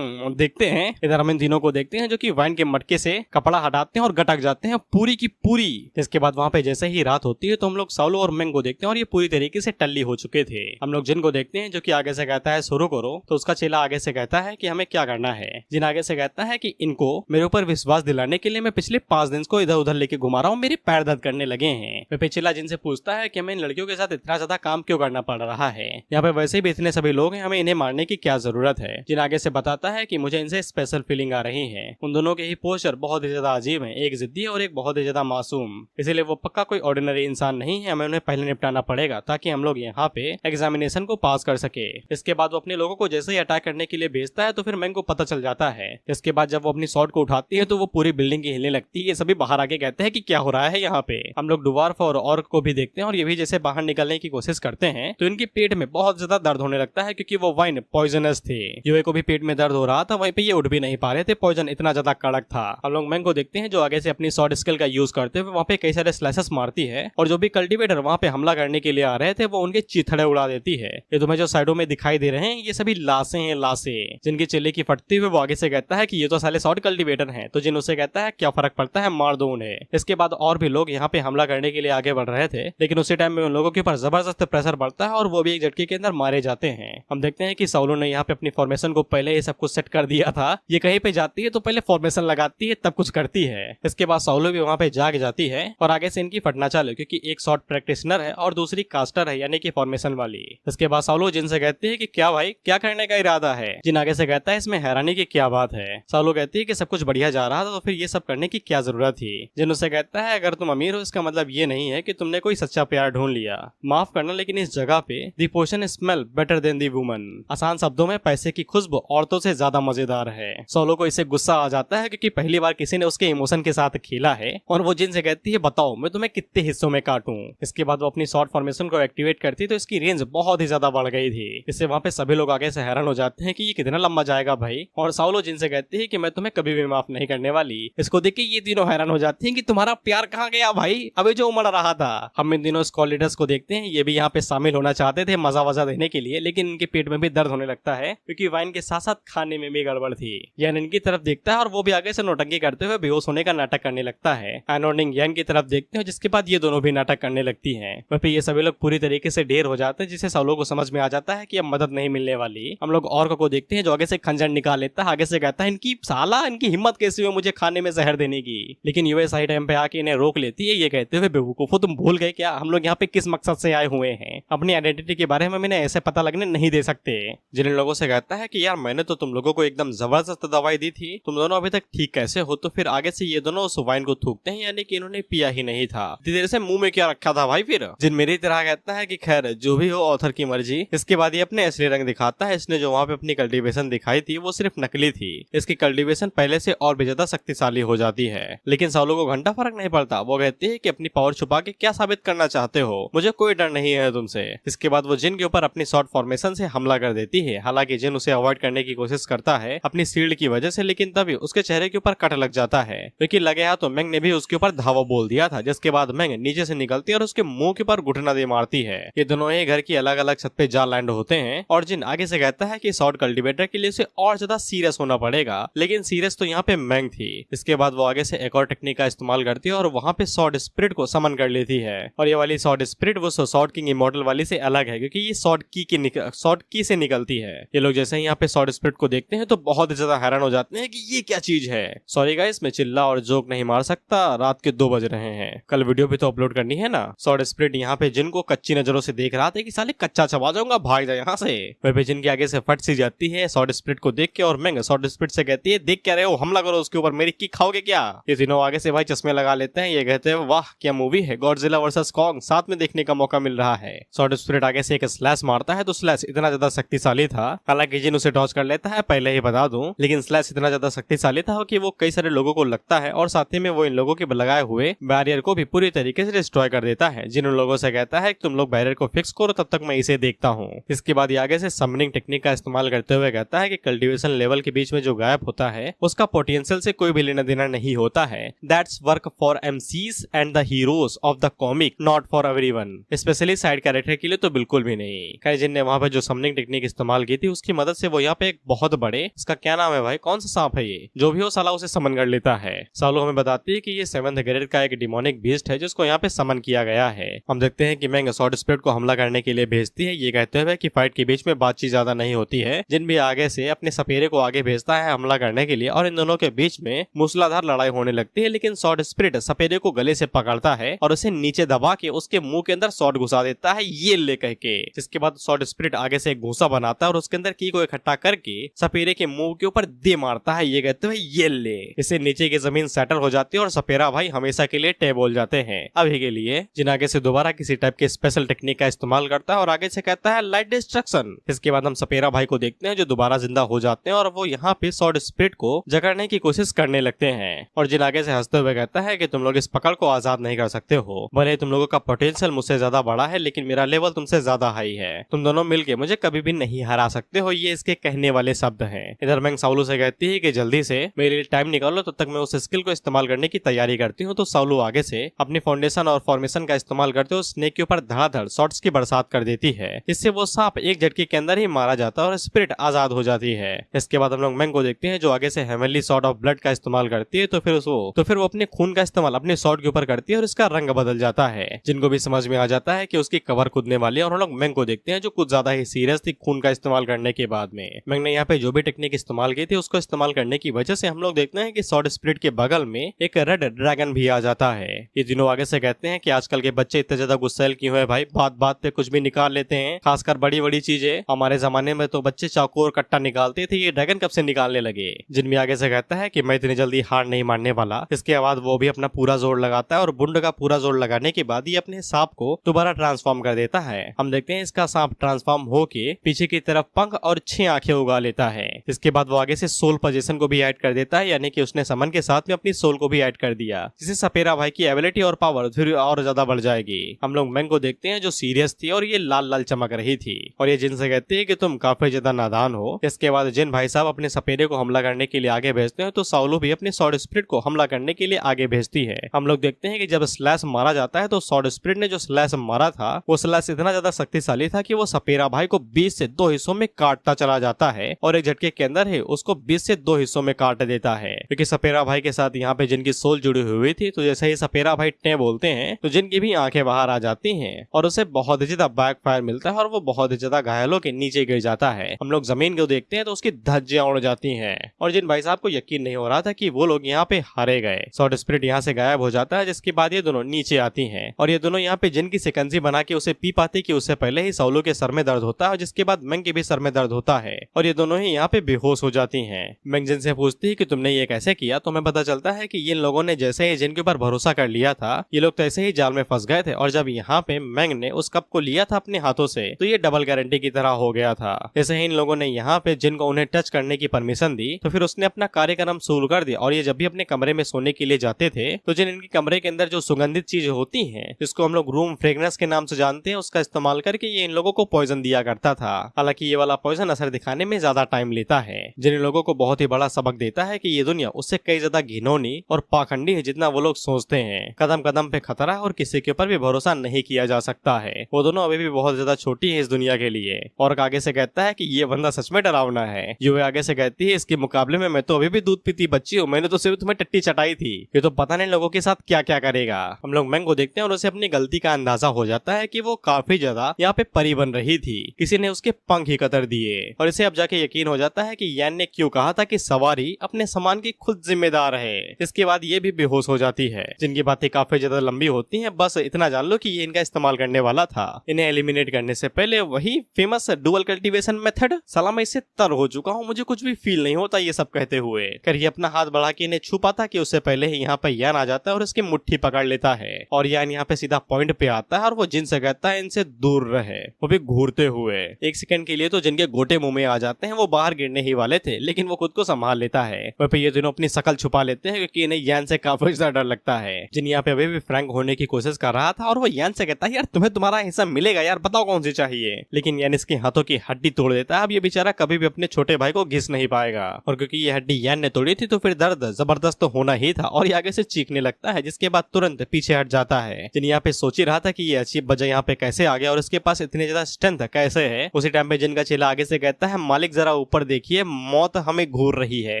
देखते हैं। इधर हम इन तीनों को देखते हैं जो कि वाइन के मटके से कपड़ा हटाते हैं और गटक जाते हैं पूरी की पूरी। इसके बाद वहाँ पे जैसे ही रात होती है तो हम लोग साउलो और मेंग को देखते हैं और ये पूरी तरीके से टल्ली हो चुके थे। हम लोग जिन को देखते हैं जो कि आगे से कहता है शुरू करो, तो उसका चेला आगे से कहता है कि हमें क्या करना है। जिन आगे से कहता है कि इनको मेरे ऊपर विश्वास दिलाने के लिए मैं पिछले 5 दिन को इधर उधर लेके घुमा रहा हूँ, मेरे पैर दर्द करने लगे हैं। मैं चेला जिनसे पूछता है कि हमें इन लड़कियों के साथ इतना ज्यादा काम क्यों करना पड़ रहा है, यहाँ पे वैसे भी इतने सभी लोग हैं, हमें इन्हें मारने की क्या जरूरत है। जिन आगे से बताता है कि मुझे इनसे स्पेशल फीलिंग आ रही है। उन दोनों के ही पोस्टर बहुत ही ज्यादा अजीब है, एक जिद्दी है और एक बहुत ही ज्यादा मासूम, इसलिए वो पक्का कोई ऑर्डिनरी इंसान नहीं है, हमें उन्हें पहले निपटाना पड़ेगा ताकि हम लोग यहाँ पे एग्जामिनेशन को पास कर सके। इसके बाद वो अपने लोगों को जैसे ही अटैक करने के लिए भेजता है तो फिर मैंग को पता चल जाता है। इसके बाद जब वो अपनी शॉट को उठाती है तो वो पूरी बिल्डिंग की हिलने लगती है। ये सभी बाहर आके कहते हैं कि क्या हो रहा है यहाँ पे। हम लोग ड्वार्फ और ऑर्क को भी देखते हैं और ये भी जैसे बाहर निकलने की कोशिश करते हैं तो इनके पेट में बहुत ज्यादा दर्द होने लगता है क्योंकि वो वाइन पॉइजनस थे। यूए को भी पेट में दर्द हो रहा था, वहीं पे ये उठ भी नहीं पा रहे थे, पॉइजन इतना ज्यादा कड़क था। हम लोग मैंग को देखते हैं जो आगे से अपनी शॉर्ट स्किल का यूज करते हुए वहाँ पे कई सारे स्लाइसेस मारती है और जो भी कल्टीवेटर वहाँ पे हमला करने के लिए आ रहे थे वो उनके चिथड़े उड़ा देती है। ये तुम्हें जो साइडों में दिखाई दे रहे हैं ये सभी लाशें हैं, लाशें जिनकी चिल्ले की फटती हुई वो आगे से कहता है कि ये तो साले शॉर्ट कल्टीवेटर हैं। तो जिन उसे कहता है क्या फर्क पड़ता है, मार दो उन्हें। इसके बाद और भी लोग यहाँ पे हमला करने के लिए आगे बढ़ रहे थे, लेकिन उसी टाइम में उन लोगों के ऊपर जबरदस्त प्रेशर बढ़ता है और वो भी एक झटके के अंदर मारे जाते हैं। हम देखते हैं कि साउलो ने यहाँ पे अपनी फॉर्मेशन को पहले ही सब कुछ सेट कर दिया था। ये कहीं पे जाती है तो पहले फॉर्मेशन लगाती है तब कुछ करती है। इसके बाद साउलो भी वहाँ पे जाग जाती है और आगे से इनकी फटना चालू, क्योंकि एक शॉर्ट प्रैक्टिशनर है और दूसरी कास्टर है यानी कि फॉर्मेशन वाली। इसके बाद साउलो जिन से कहती है कि क्या भाई क्या करने का इरादा है। जिन आगे से कहता है इसमें हैरानी की क्या बात है। साउलो कहती है कि सब कुछ बढ़िया जा रहा था तो फिर ये सब करने की क्या जरूरत थी। जिन उसे कहता है अगर तुम अमीर हो इसका मतलब ये नहीं है कि तुमने कोई सच्चा प्यार ढूंढ लिया, माफ करना लेकिन इस जगह पे दी पोर्शन स्मेल बेटर देन दी वुमन। आसान शब्दों में पैसे की खुशबू औरतों से ज्यादा मजेदार है। साउलो को इससे गुस्सा आ जाता है क्योंकि पहली बार किसी ने उसके इमोशन के साथ खेला है और वो जिन से कहती है बताओ मैं तुम्हें कितने हिस्सों में काटूं। इसके बाद वो अपनी शॉर्ट फॉर्मेशन को एक्टिवेट करती तो इसकी रेंज बहुत ही ज्यादा बढ़ गई थी। इससे जिससे वहाँ पे सभी लोग आगे से हैरान हो जाते हैं कि ये कितना लंबा जाएगा भाई। और साउलो जिन से कहती है कि मैं तुम्हें कभी भी माफ नहीं करने वाली। इसको देख के ये तीनों हैरान हो जाते हैं कि तुम्हारा प्यार कहाँ गया भाई, अभी जो उमड़ रहा था। हम इन दिनों स्कॉल लीडर्स को देखते हैं, ये भी यहाँ पे शामिल होना चाहते थे मजा वजा देने के लिए, लेकिन इनके पेट में भी दर्द होने लगता है क्योंकि वाइन के साथ साथ खाने में भी गड़बड़ थी। यान इनकी तरफ देखता है और वो भी आगे से नौटंकी करते हुए बेहोश होने का नाटक करने लगता है। एनोर्डिंग यान की तरफ देखते हैं, जिसके बाद ये दोनों भी नाटक करने लगती है। वह पे ये सभी लोग पूरी तरीके से ढेर हो जाते हैं, जिससे साउलो को समझ में आ जाता है कि अब मदद नहीं मिलने वाली। हम लोग और को देखते हैं जो आगे से खंजर निकाल लेता है, आगे से कहता है इनकी साला इनकी हिम्मत कैसी हुई मुझे खाने में जहर देने की। लेकिन यूएस सही टाइम पे आके इन्हें रोक लेती है, ये कहते हुए बेवकूफो तुम भूल गए क्या हम लोग यहाँ पे किस मकसद से आए हुए हैं, अपनी आइडेंटिटी के बारे में मैंने ऐसे पता लगने नहीं दे सकते। जिन लोगों से कहता है कि यार मैंने तो तुम लोगों को एकदम जबरदस्त दवाई दी थी, तुम दोनों अभी तक ठीक कैसे हो। तो फिर आगे से ये दोनों उस वाइन को थूकते हैं, यानी कि इन्होंने पिया ही नहीं था। इतनी देर से मुंह में क्या रखा था भाई। फिर जिन मेरी तरह कहता है कि खैर जो भी हो ऑथर की मर्जी। इसके बाद ये अपने असली रंग दिखाता है। इसने जो वहाँ पे अपनी कल्टीवेशन दिखाई थी वो सिर्फ नकली थी, इसकी कल्टीवेशन पहले से और भी ज्यादा शक्तिशाली हो जाती है। लेकिन साउलो को घंटा फर्क नहीं पड़ता, वो कहती है कि अपनी पावर छुपा के क्या साबित करना चाहते हो, मुझे कोई डर नहीं है तुमसे। इसके बाद वो जिन के ऊपर अपनी शॉर्ट फॉर्मेशन से हमला कर देती है। हालांकि जिन उसे अवॉइड करने की कोशिश करता है अपनी शील्ड की वजह से, लेकिन तभी उसके चेहरे के ऊपर कट लग जाता है क्योंकि लगे हाथ तो मैंग ने भी उसके ऊपर धावा बोल दिया था। जिसके बाद मैंग नीचे से निकलती है और उसके मुंह के ऊपर घुटना दे मारती है। ये दोनों ही घर की अलग अलग छत पे जा लैंड होते हैं और जिन आगे से कहता है कि शॉर्ट कल्टीवेटर के लिए उसे और ज्यादा सीरियस होना पड़ेगा, लेकिन सीरियस तो यहाँ पे मैंग थी। इसके बाद वो आगे से एक और टेक्निक का इस्तेमाल करती है और वहाँ पे शॉर्ट स्पिरिट को समन कर लेती है। और ये वाली शॉर्ट स्पिरिट वो शॉर्ट किंग इमॉर्टल वाली से अलग है क्योंकि ये शॉर्ट की से निकलती है। ये लोग जैसे ही यहाँ पे शॉर्ट स्पिरिट को देखते हैं तो बहुत ज्यादा हैरान हो जाते हैं कि ये क्या चीज है। सॉरी गाइस, मैं चिल्ला और जोक नहीं मार सकता, रात के 2 बज रहे हैं, कल वीडियो भी तो अपलोड करनी है ना। शॉर्ट स्पिरिट यहाँ पे जिन को कच्ची नजरों से देख रहा था कि साले कच्चा चबा जाऊंगा, भाग जा यहाँ से। वह जिन के आगे से फट सी जाती है शॉर्ट स्पिरिट को देख के और मैंग शॉर्ट स्पिरिट से कहती है देख क्या रहे हो, हमला करो उसके ऊपर, मेरी किक खाओगे क्या। ये तीनों आगे से भाई चश्मे लगा लेते हैं। ये कहते हैं वाह क्या मूवी है, गॉडजिला वर्सेस कॉन्ग साथ में देखने का मौका मिल रहा है। शॉर्ट स्पिरिट आगे से एक स्लैश मारता है तो स्लैश इतना ज्यादा शक्तिशाली था, हालांकि जिन उसे डॉज कर लेता है पहले ही बता दूं, लेकिन स्लैश इतना ज्यादा शक्तिशाली था कि वो कई सारे लोगों को लगता है और साथ ही में वो इन लोगों के लगाए हुए बैरियर को भी पूरी तरीके से डिस्ट्रॉय कर देता है। जिन लोगों से कहता है कि तुम लोग बैरियर को फिक्स करो तब तक मैं इसे देखता हूँ। इसके बाद आगे से समनिंग टेक्निक का इस्तेमाल करते हुए कहता है कि कल्टीवेशन लेवल के बीच में जो गायब होता है उसका पोटेंशियल से कोई भी लेना देना नहीं होता है। That's work for MCs and the heroes of the comic, not for everyone. Specially side character के लिए तो बिल्कुल भी नहीं। कई जिन ने वहाँ पे जो समनिंग टेक्निक इस्तेमाल की थी उसकी मदद से वो यहाँ पे एक बहुत बड़े, इसका क्या नाम है भाई, कौन सा सांप है ये, जो भी हो साला उसे समन कर लेता है। सालो हमें बताती है कि ये 7th ग्रेड का एक डिमोनिक बीस्ट है जिसको यहाँ पे समन किया गया है। हम देखते हैं कि मैंग शॉर्ट स्पिरिट को हमला करने के लिए भेजती है, ये कहते हुए कि फाइट के बीच में बातचीत ज्यादा नहीं होती है। जिन भी आगे से अपने सपेरे को आगे भेजता है हमला करने के लिए और इन दोनों के बीच में मूसलाधार लड़ाई होने लगती है, लेकिन शॉर्ट स्पिरिट सपेरे को गले से पकड़ता है और उसे नीचे दबा के उसके मुंह के अंदर शॉर्ट घुसा देता है, ये ले कह के। जिसके बाद शॉर्ट स्पिरिट आगे से एक घूसा बनाता है और उसके अंदर की को इकट्ठा करके सपेरे के मुंह के ऊपर दे मारता है, ये कहते हुए ये ले। इससे नीचे की जमीन सेटल हो जाती है और सपेरा भाई हमेशा के लिए टेब बोल जाते हैं अभी के लिए। जिन आगे से दोबारा किसी टाइप के स्पेशल टेक्निक का इस्तेमाल करता है और आगे से कहता है लाइट डिस्ट्रक्शन। इसके बाद हम सपेरा भाई को देखते हैं जो दोबारा जिंदा हो जाते हैं और वो यहाँ पे शॉर्ट स्पिरिट को जगाने की कोशिश करने लगते हैं। और जिन आगे से हंसते हुए कहता है कि तुम लोग इस पकड़ को आजाद नहीं कर सकते हो, भले तुम लोगों का पोटेंशियल मुझसे ज्यादा बड़ा है लेकिन मेरा लेवल तुमसे ज्यादा हाई है, तुम दोनों मिलके मुझे कभी भी नहीं हरा सकते हो, ये इसके कहने वाले शब्द हैं। इधर मैंग साउलू से कहती है कि जल्दी से मेरे लिए टाइम निकालो, तब तक मैं उस स्किल को इस्तेमाल करने की तैयारी करती हूँ। तो साउलू आगे से अपनी फाउंडेशन और फॉर्मेशन का इस्तेमाल करते हुए स्नेक के ऊपर धड़ाधड़ शॉट्स की बरसात कर देती है, इससे वो सांप एक झटके के अंदर ही मारा जाता है और स्पिरिट आजाद हो जाती है। इसके बाद हम लोग मैंग को देखते हैं जो आगे से हेवनली शॉट ऑफ ब्लड का इस्तेमाल करती है, तो फिर वो अपने खून का इस्तेमाल अपने शॉट के ऊपर करती है और इसका रंग बदल जाता है। जिनको भी समझ में आ जाता है कि उसकी कवर कूदने वाली है और हम लोग मैंग को देखते हैं जो कुछ ज्यादा ही सीरियस थी खून का इस्तेमाल करने के बाद में। मैंग ने यहाँ पे जो भी टेक्निक इस्तेमाल की थी उसको इस्तेमाल करने की वजह से हम लोग देखते हैं कि शॉर्ट स्पिरिट के बगल में एक रेड ड्रैगन भी आ जाता है। ये तीनों आगे से कहते हैं कि आजकल के बच्चे इतने ज्यादा गुस्सैल क्यों है भाई, बात बात पे कुछ भी निकाल लेते हैं, खासकर बड़ी बड़ी चीजें। हमारे जमाने में तो बच्चे चाकू और कट्टा निकालते थे, ये ड्रैगन कब से निकालने लगे। जिनमें आगे से कहता है कि मैं इतनी जल्दी हार नहीं मानने वाला। इसके बाद वो भी अपना पूरा जोर लगाता है और बुंड का पूरा जोर लगाने के बाद ये अपने सांप को दोबारा ट्रांसफॉर्म कर देता है। हम देखते हैं इसका सांप ट्रांसफॉर्म होके पीछे की तरफ पंख और 6 आंखें उगा लेता है। इसके बाद वो आगे से सोल पोजीशन को भी ऐड कर देता है, यानी कि उसने समन के साथ में अपनी सोल को भी ऐड कर दिया, जिससे सपेरा भाई की एबिलिटी और पावर फिर और ज्यादा बढ़ जाएगी। हम लोग मैंग को देखते हैं जो सीरियस थी और ये लाल लाल चमक रही थी और ये ये जिन से कहती है कि तुम काफी ज्यादा नादान हो। इसके बाद जिन भाई साहब अपने सपेरे को हमला करने के लिए आगे भेजते हैं, तो साउलू भी अपने सॉर्ड स्पिरिट को हमला करने के लिए आगे भेजती है। हम लोग देखते हैं कि जब स्लैश मारा जाता है तो सॉर्ड स्पिरिट ने जो स्लैश मारा था वो स्लैश इतना ज्यादा शक्तिशाली था कि वो सपेरा भाई को 20 से 2 हिस्सों में काटता चला जाता है और एक झटके के अंदर ही उसको 20 से 2 हिस्सों में काट देता है। क्योंकि सपेरा भाई के साथ यहाँ पे जिनकी सोल जुड़ी हुई थी, तो जैसे ही सपेरा भाई टे बोलते हैं तो जिनकी भी आंखें बाहर आ जाती हैं और उसे बहुत ही ज्यादा बैकफायर मिलता है और वो बहुत ही ज्यादा घायलों के नीचे गिर जाता है। हम लोग जमीन को देखते हैं तो उसकी धज्जियां उड़ जाती हैं और जिन भाई साहब को यकीन नहीं हो रहा था कि वो लोग यहाँ पे हारे गए। सॉर्ड स्पिरिट यहाँ से गायब हो जाता है, जिसके बाद ये दोनों नीचे आती हैं और ये दोनों यहाँ पे जिन की शिकंजी बना के उसे पी पाती कि उससे पहले ही साउलू के सर में दर्द होता है और जिसके बाद मेंग के भी सर में दर्द होता है और ये दोनों ही यहाँ पे बेहोश हो जाती हैं। मेंग जिन से पूछती है कि तुमने ये कैसे किया, तो हमें पता चलता है कि इन लोगों ने जैसे ही जिन के ऊपर भरोसा कर लिया था, ये लोग तो ऐसे ही जाल में फंस गए थे और जब यहाँ पे मेंग ने उस कप को लिया था अपने हाथों से तो ये डबल गारंटी की तरह हो गया था। जैसे ही इन लोगों ने यहाँ पे जिन को उन्हें टच करने की परमिशन दी तो फिर उसने अपना कार्यक्रम शुरू कर दिया और ये जब भी अपने कमरे में सोने के लिए जाते थे तो जिन इनके कमरे के अंदर जो सुगंधित चीज होती है जिसको हम लोग रूम फ्रेग्रेंस के नाम से जानते हैं, उसका इस्तेमाल करके ये इन लोगों को पॉइजन दिया करता था। हालांकि ये वाला पॉइजन असर दिखाने में ज्यादा टाइम लेता है, जिन लोगों को बहुत ही बड़ा सबक देता है कि ये दुनिया उससे कई ज्यादा घिनौनी और पाखंडी है जितना वो लोग सोचते हैं। कदम कदम पे खतरा है और किसी के ऊपर भी भरोसा नहीं किया जा सकता है। वो दोनों अभी भी बहुत ज्यादा छोटी है इस दुनिया के लिए। और आगे से कहता है कि ये बंदा सच में डरावना है। युवे आगे से कहती है इसके मुकाबले में मैं तो अभी भी दूध पीती बच्ची हूँ, मैंने तो सिर्फ तुम्हें टट्टी चटाई थी, ये तो पता नहीं लोगों के साथ क्या क्या करेगा। हम लोग मेंग को देखते हैं और उसे अपनी गलती का अंदाजा हो जाता है कि वो काफी ज्यादा यहाँ पे परी बन रही थी, किसी ने उसके पंख ही कतर दिए और इसे अब जाके यकीन हो जाता है कि यान ने क्यों कहा था कि सवारी अपने सामान की खुद जिम्मेदार है। इसके बाद ये भी बेहोश हो जाती है। जिनकी बातें काफी ज्यादा लंबी होती हैं, बस इतना जान लो कि ये इनका इस्तेमाल करने वाला था। इन्हें एलिमिनेट करने से पहले वही फेमस डुअल कल्टीवेशन मेथड, साला मैं इससे तर हो चुका हूँ, मुझे कुछ भी फील नहीं होता, ये सब कहते हुए कर ये अपना हाथ बढ़ा के इन्हें छू पाता कि उससे पहले ही यहाँ पे यान आ जाता है और इसकी मुट्ठी पकड़ लेता है और यान यहाँ पे सीधा पॉइंट पे आता है और वो जिन से कहता है इनसे दूर रहे, वो भी घूरते हुए। एक सेकंड के लिए तो जिनके गोटे मुंह में आ जाते हैं, वो बाहर गिरने ही वाले थे लेकिन वो खुद को संभाल लेता है। वह पे ये दोनों अपनी शकल छुपा लेते हैं क्योंकि इन्हें यान से काफी ज्यादा डर लगता है। जिन यहाँ पे अभी भी फ्रैंक होने की कोशिश कर रहा था और वो यान से कहता है यार तुम्हें तुम्हारा हिस्सा मिलेगा यार, बताओ कौन सी चाहिए, लेकिन यान इसके हाथों की हड्डी तोड़ देता है। अब ये बेचारा कभी भी अपने छोटे भाई को घिस नहीं पाएगा और क्योंकि ये हड्डी यान ने तोड़ी थी तो फिर दर्द जबरदस्त तो होना ही था और ये आगे से चीखने लगता है, जिसके बाद तुरंत पीछे हट जाता है। जिन यहाँ पे सोच ही रहा था कि ये अजीब वजह यहाँ पे कैसे आ गया और इसके पास इतनी ज्यादा स्ट्रेंथ कैसे है। उसी टाइम पे जिनका चेला आगे से कहता है मालिक जरा ऊपर देखिए, मौत हमें घूर रही है।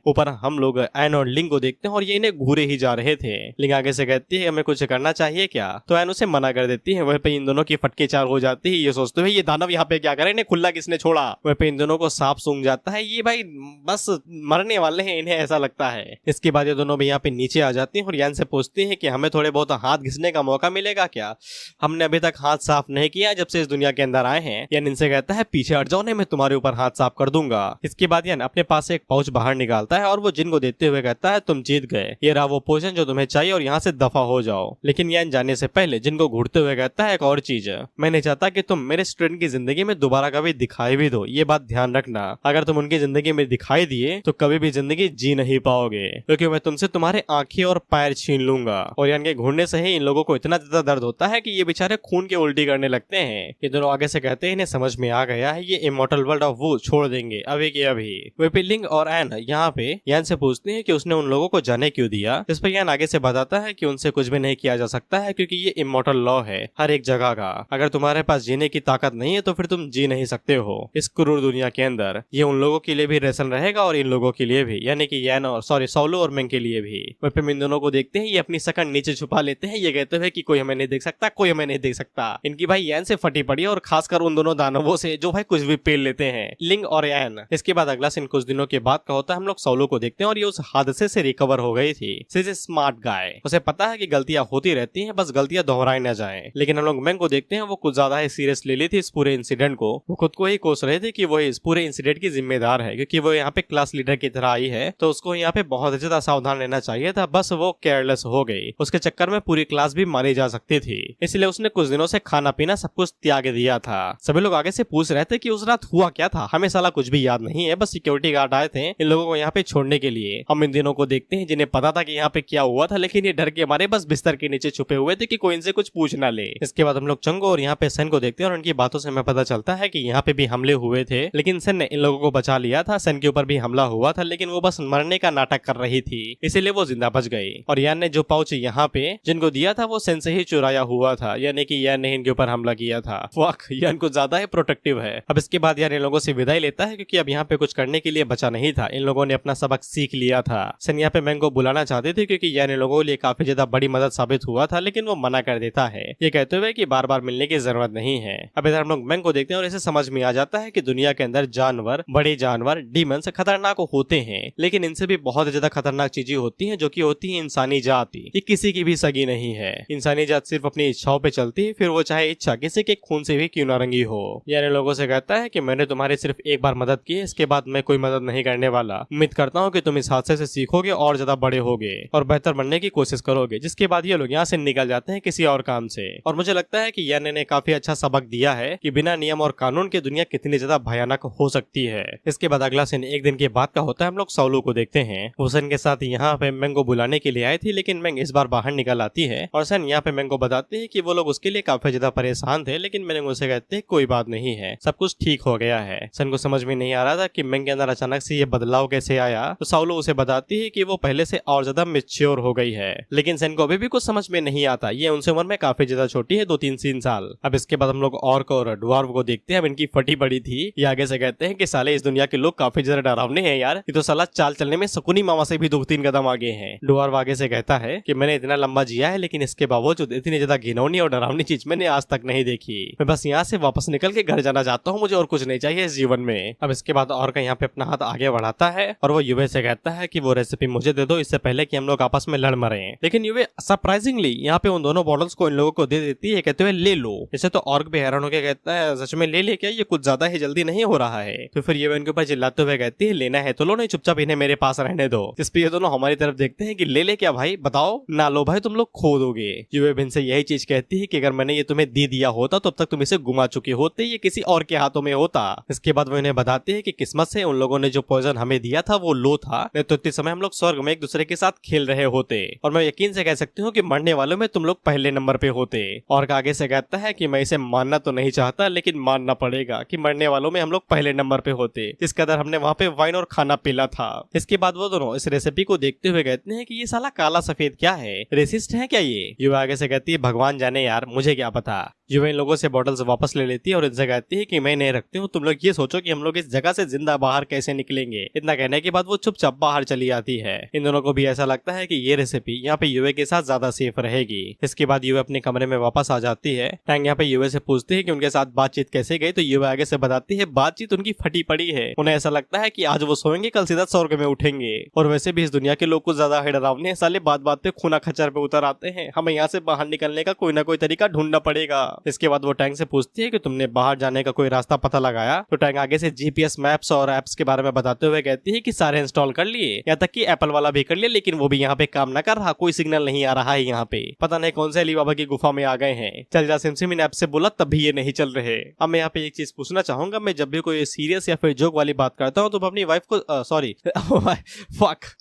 ऊपर हम लोग एन और लिंग को देखते हैं और ये इन्हें घूरे ही जा रहे थे। लिंग आगे से कहती है हमें कुछ करना चाहिए क्या, तो एन उसे मना कर देती है। वह पे इन दोनों की फटके चार हो जाती है। ये सोचते हुए ये दानव यहाँ पे क्या करे, इन्हें खुला किसने छोड़ा। वह पे इन दोनों को सांप सूंघ जाता है, ये भाई बस मरने वाले हैं, इन्हें ऐसा लगता है। इसके बाद ये दोनों भी यहाँ पे नीचे आ जाती हैं और यान से पूछती हैं कि हमें थोड़े बहुत हाथ घिसने का मौका मिलेगा क्या, हमने अभी तक हाथ साफ नहीं किया जब से इस दुनिया के अंदर आए हैं। यान इनसे कहता है पीछे हट जाओ, नहीं मैं तुम्हारे ऊपर हाथ साफ कर दूंगा। इसके बाद यान अपने पास से एक पाउच बाहर निकालता है और वो जिन को देते हुए कहता है तुम जीत गए, ये रहा वो पोषण जो तुम्हें चाहिए और यहाँ से दफा हो जाओ। लेकिन यान जाने से पहले जिन को घूरते हुए कहता है एक और चीज, मैं नहीं चाहता कि तुम मेरे स्टूडेंट की जिंदगी में दोबारा कभी दिखाई भी दो, ये बात ध्यान रखना। अगर तुम उनकी जिंदगी में दिखाई दिए तो कभी भी जिंदगी जी नहीं पाओगे, क्योंकि मैं तुमसे तुम्हारे आंखें और पैर छीन लूंगा। और यान के घूरने से ही इन लोगों को इतना ज्यादा दर्द होता है कि ये बेचारे खून के उल्टी करने लगते हैं। ये दोनों आगे से कहते हैं इन्हें समझ में आ गया है, ये इमॉर्टल वर्ल्ड ऑफ वू छोड़ देंगे अभी के अभी। वे लिंग और एन यहाँ पे यान से पूछते हैं कि उसने उन लोगों को जाने क्यों दिया। इस पर यान आगे से बताता है कि उनसे कुछ भी नहीं किया जा सकता है क्योंकि ये इमॉर्टल लॉ है हर एक जगह का। अगर तुम्हारे पास जीने की ताकत नहीं है तो फिर तुम जी नहीं सकते हो इस क्रूर दुनिया के अंदर। ये उन लोगों के लिए भी रेसन रहेगा और इन लोगों के लिए भी, यानी कि यान और साउलू और मेंग के लिए भी। वे इन दोनों को देखते हैं, ये अपनी शकल नीचे छुपा लेते हैं। ये कहते हैं कि कोई हमें नहीं देख सकता, कोई हमें नहीं देख सकता। इनकी भाई यान से फटी पड़ी और खासकर उन दोनों दानवों से जो भाई कुछ भी पेल लेते हैं, लिंग और यान। इसके बाद अगला सीन कुछ दिनों के बाद का होता है। हम लोग साउलू को देखते हैं और ये उस हादसे से रिकवर हो गई थी। स्मार्ट गाय, उसे पता है कि गलतियां होती रहती हैं, बस गलतियां दोहराई न जाएं। लेकिन हम लोग मेंग को देखते हैं, वो कुछ ज्यादा ही सीरियस ले ली थी इस पूरे इंसिडेंट को। वो खुद को ही कोस रहे थे कि वो इस पूरे इंसिडेंट की जिम्मेदार है, क्योंकि वो यहाँ पे क्लास लीडर की तरह आई है तो उसको यहाँ पे बहुत ज्यादा सावधान रहना चाहिए था। बस वो केयरलेस हो गई, उसके चक्कर में पूरी क्लास भी मारी जा सकती थी। इसलिए उसने कुछ दिनों से खाना पीना सब कुछ त्याग दिया था। सभी लोग आगे से पूछ रहे थे कि उस रात हुआ क्या था, हमें साला कुछ भी याद नहीं है, बस सिक्योरिटी गार्ड आए थे इन लोगों को यहाँ पे छोड़ने के लिए। हम इन दिनों को देखते हैं जिन्हें पता था कि यहाँ पे क्या हुआ था, लेकिन ये डर के मारे बस बिस्तर के नीचे छुपे हुए थे कि कोई इनसे कुछ पूछ ना ले। इसके बाद हम लोग चंगो और यहाँ पे सन को देखते हैं और उनकी बातों से हमें पता पता चलता है कि यहाँ पे भी हमले हुए थे, लेकिन सन ने इन लोगों को बचा लिया था। सन के ऊपर भी हमला हुआ था, लेकिन वो बस मरने का नाटक कर रही थी, इसीलिए वो जिंदा बच गई। और यान ने जो पाउच यहाँ पे जिनको दिया था वो सन से ही चुराया हुआ था, यानी कि यान ने इनके ऊपर हमला किया था। फक, यान कुछ ज्यादा ही प्रोटेक्टिव है। अब इसके बाद यान इन लोगों से विदाई लेता है, क्योंकि अब यहाँ पे कुछ करने के लिए बचा नहीं था। इन लोगों ने अपना सबक सीख लिया था। सन यहाँ पे मैंग को बुलाना चाहते थे, क्योंकि यान इन लोगों के लिए काफी ज्यादा बड़ी मदद साबित हुआ था, लेकिन वो मना कर देता है, ये कहते हुए कि बार बार मिलने की जरूरत नहीं है। अब इधर हम लोग मैंग को देखते हैं और इसे समझ में आ जाता है कि दुनिया के अंदर जानवर, बड़े जानवर, डीमंस खतरनाक होते हैं, लेकिन इनसे भी बहुत ज्यादा खतरनाक चीजें होती हैं, जो कि होती है इंसानी जाति। ये किसी की भी सगी नहीं है। इंसानी जात सिर्फ अपनी इच्छाओं पे चलती है, फिर वो चाहे इच्छा किसी के खून से भी क्यों ना रंगी हो। यानी लोगों से कहता है कि मैंने तुम्हारी सिर्फ एक बार मदद की, इसके बाद मैं कोई मदद नहीं करने वाला। उम्मीद करता हूँ कि तुम इस हादसे से सीखोगे और ज्यादा बड़े होगे और बेहतर बनने की कोशिश करोगे। जिसके बाद ये लोग यहाँ से निकल जाते हैं किसी और काम से। और मुझे लगता है कि यान ने काफी अच्छा सबक दिया है कि बिना नियम और कानून की दुनिया कितनी ज्यादा भयानक हो सकती है। इसके बाद अगला सीन एक दिन के बाद का होता है। हम लोग साउलू को देखते हैं। वो सन के साथ यहाँ पे मैंग को बुलाने के लिए आई थी, लेकिन मैंग इस बार बाहर निकल आती है और सन यहाँ पे मैंग को बताते हैं कि वो लोग उसके लिए काफी ज्यादा परेशान थे, लेकिन मैंने उसे कहते हैं कोई बात नहीं है, सब कुछ ठीक हो गया है। सन को समझ में नहीं आ रहा था कि मैंग के अंदर अचानक से ये बदलाव कैसे आया, तो साउलू उसे बताती है कि वो पहले से और ज्यादा मैच्योर हो गई है, लेकिन सन को अभी भी कुछ समझ में नहीं आता। ये उनसे उम्र में काफी ज्यादा छोटी है, 2-3 साल। अब इसके बाद हम लोग ऑर्क और ड्वार्फ को देखते हैं। अब इनकी फटी पड़ी थी। ये आगे से कहते हैं कि साले इस दुनिया के लोग काफी ज्यादा डरावने हैं यार, ये तो साला चाल चलने में शकुनी मामा से भी 2-3 कदम आगे हैं। ड्वार्फ आगे से कहता है कि मैंने इतना लंबा जिया है, लेकिन इसके बावजूद इतनी ज्यादा घिनौनी और डरावनी चीज मैंने आज तक नहीं देखी। मैं बस यहाँ से वापस निकल के घर जाना चाहता हूँ, मुझे और कुछ नहीं चाहिए इस जीवन में। अब इसके बाद ऑर्क यहाँ पे अपना हाथ आगे बढ़ाता है और वो युवे से कहता है कि वो रेसिपी मुझे दे दो, इससे पहले कि हम लोग आपस में लड़ मरे। लेकिन युवे सरप्राइजिंगली यहाँ पे उन दोनों बॉटल्स को इन लोगों को दे देती है, कहते हुए ले लो। इसे तो ऑर्क भी हैरान होकर कहता है सच में ले क्या, ये कुछ ज्यादा ही जल्दी नहीं हो रहा है। तो फिर युवे इनके ऊपर चिल्लाते हुए कहती है लेना है तो लो, नहीं चुपचाप इन्हें मेरे पास रहने दो। इस पे ये दोनों हमारी तरफ देखते हैं कि ले क्या भाई, बताओ ना लो भाई, तुम लोग खो दोगे। युवे बिन से यही चीज कहती है कि अगर मैंने ये तुम्हें दे दिया होता तो अब तक तुम इसे गुमा चुके होते, ये किसी और के हाथों में होता। इसके बाद वो इन्हें बताते हैं कि किस्मत से उन लोगों ने जो पॉइजन हमें दिया था वो लो था, नहीं तो इतने समय हम लोग स्वर्ग में एक दूसरे के साथ खेल रहे होते। और मैं यकीन से कह सकती हूँ कि मरने वालों में तुम लोग पहले नंबर पे होते। और आगे से कहता है कि मैं इसे मानना तो नहीं चाहता, लेकिन मानना पड़ेगा कि मरने वालों में हम लोग पहले नंबर पे होते, इस कदर हमने वहाँ पे वाइन और खाना पीला था। इसके बाद वो दोनों इस रेसिपी को देखते हुए कहते हैं कि ये साला काला सफेद क्या है, रेसिस्ट है क्या ये। युवा आगे से कहती है भगवान जाने यार, मुझे क्या पता। युवा इन लोगों से बॉटल्स वापस ले लेती है और इनसे कहती है कि मैं नहीं रखती हूँ, तुम लोग ये सोचो कि हम लोग इस जगह से जिंदा बाहर कैसे निकलेंगे। इतना कहने के बाद वो चुपचाप बाहर चली आती है। इन दोनों को भी ऐसा लगता है कि ये रेसिपी यहाँ पे युवे के साथ ज्यादा सेफ रहेगी। इसके बाद युवे अपने कमरे में वापस आ जाती है। टैंग यहाँ पे युवे से पूछती है कि उनके साथ बातचीत कैसे गई, तो युवे आगे से बताती है बातचीत उनकी फटी पड़ी है। उन्हें ऐसा लगता है कि आज वो सोएंगे, कल सीधा स्वर्ग में उठेंगे। और वैसे भी इस दुनिया के लोग कुछ ज्यादा डरावने साले बात बात पे खूना खच्चर पे उतर आते हैं, हमें यहाँ से बाहर निकलने का कोई ना कोई तरीका ढूंढना पड़ेगा। इसके बाद वो टैंग से पूछती है कि तुमने बाहर जाने का कोई रास्ता पता लगाया, तो टैंग आगे से जीपीएस मैप्स और एप्स के बारे में बताते हुए कहती है कि सारे इंस्टॉल कर लिए, यहाँ तक कि एप्पल वाला भी कर लिया, लेकिन वो भी यहाँ पे काम ना कर रहा, कोई सिग्नल नहीं आ रहा है यहाँ पे, पता नहीं कौन से अली बाबा की गुफा में आ गए हैं। चल जा सिमसिम, इन ऐप से बोला तब भी ये नहीं चल रहे। अब मैं यहाँ पे एक चीज पूछना चाहूंगा, मैं जब भी कोई सीरियस या फिर जोक वाली बात करता हूँ तो अपनी वाइफ को सॉरी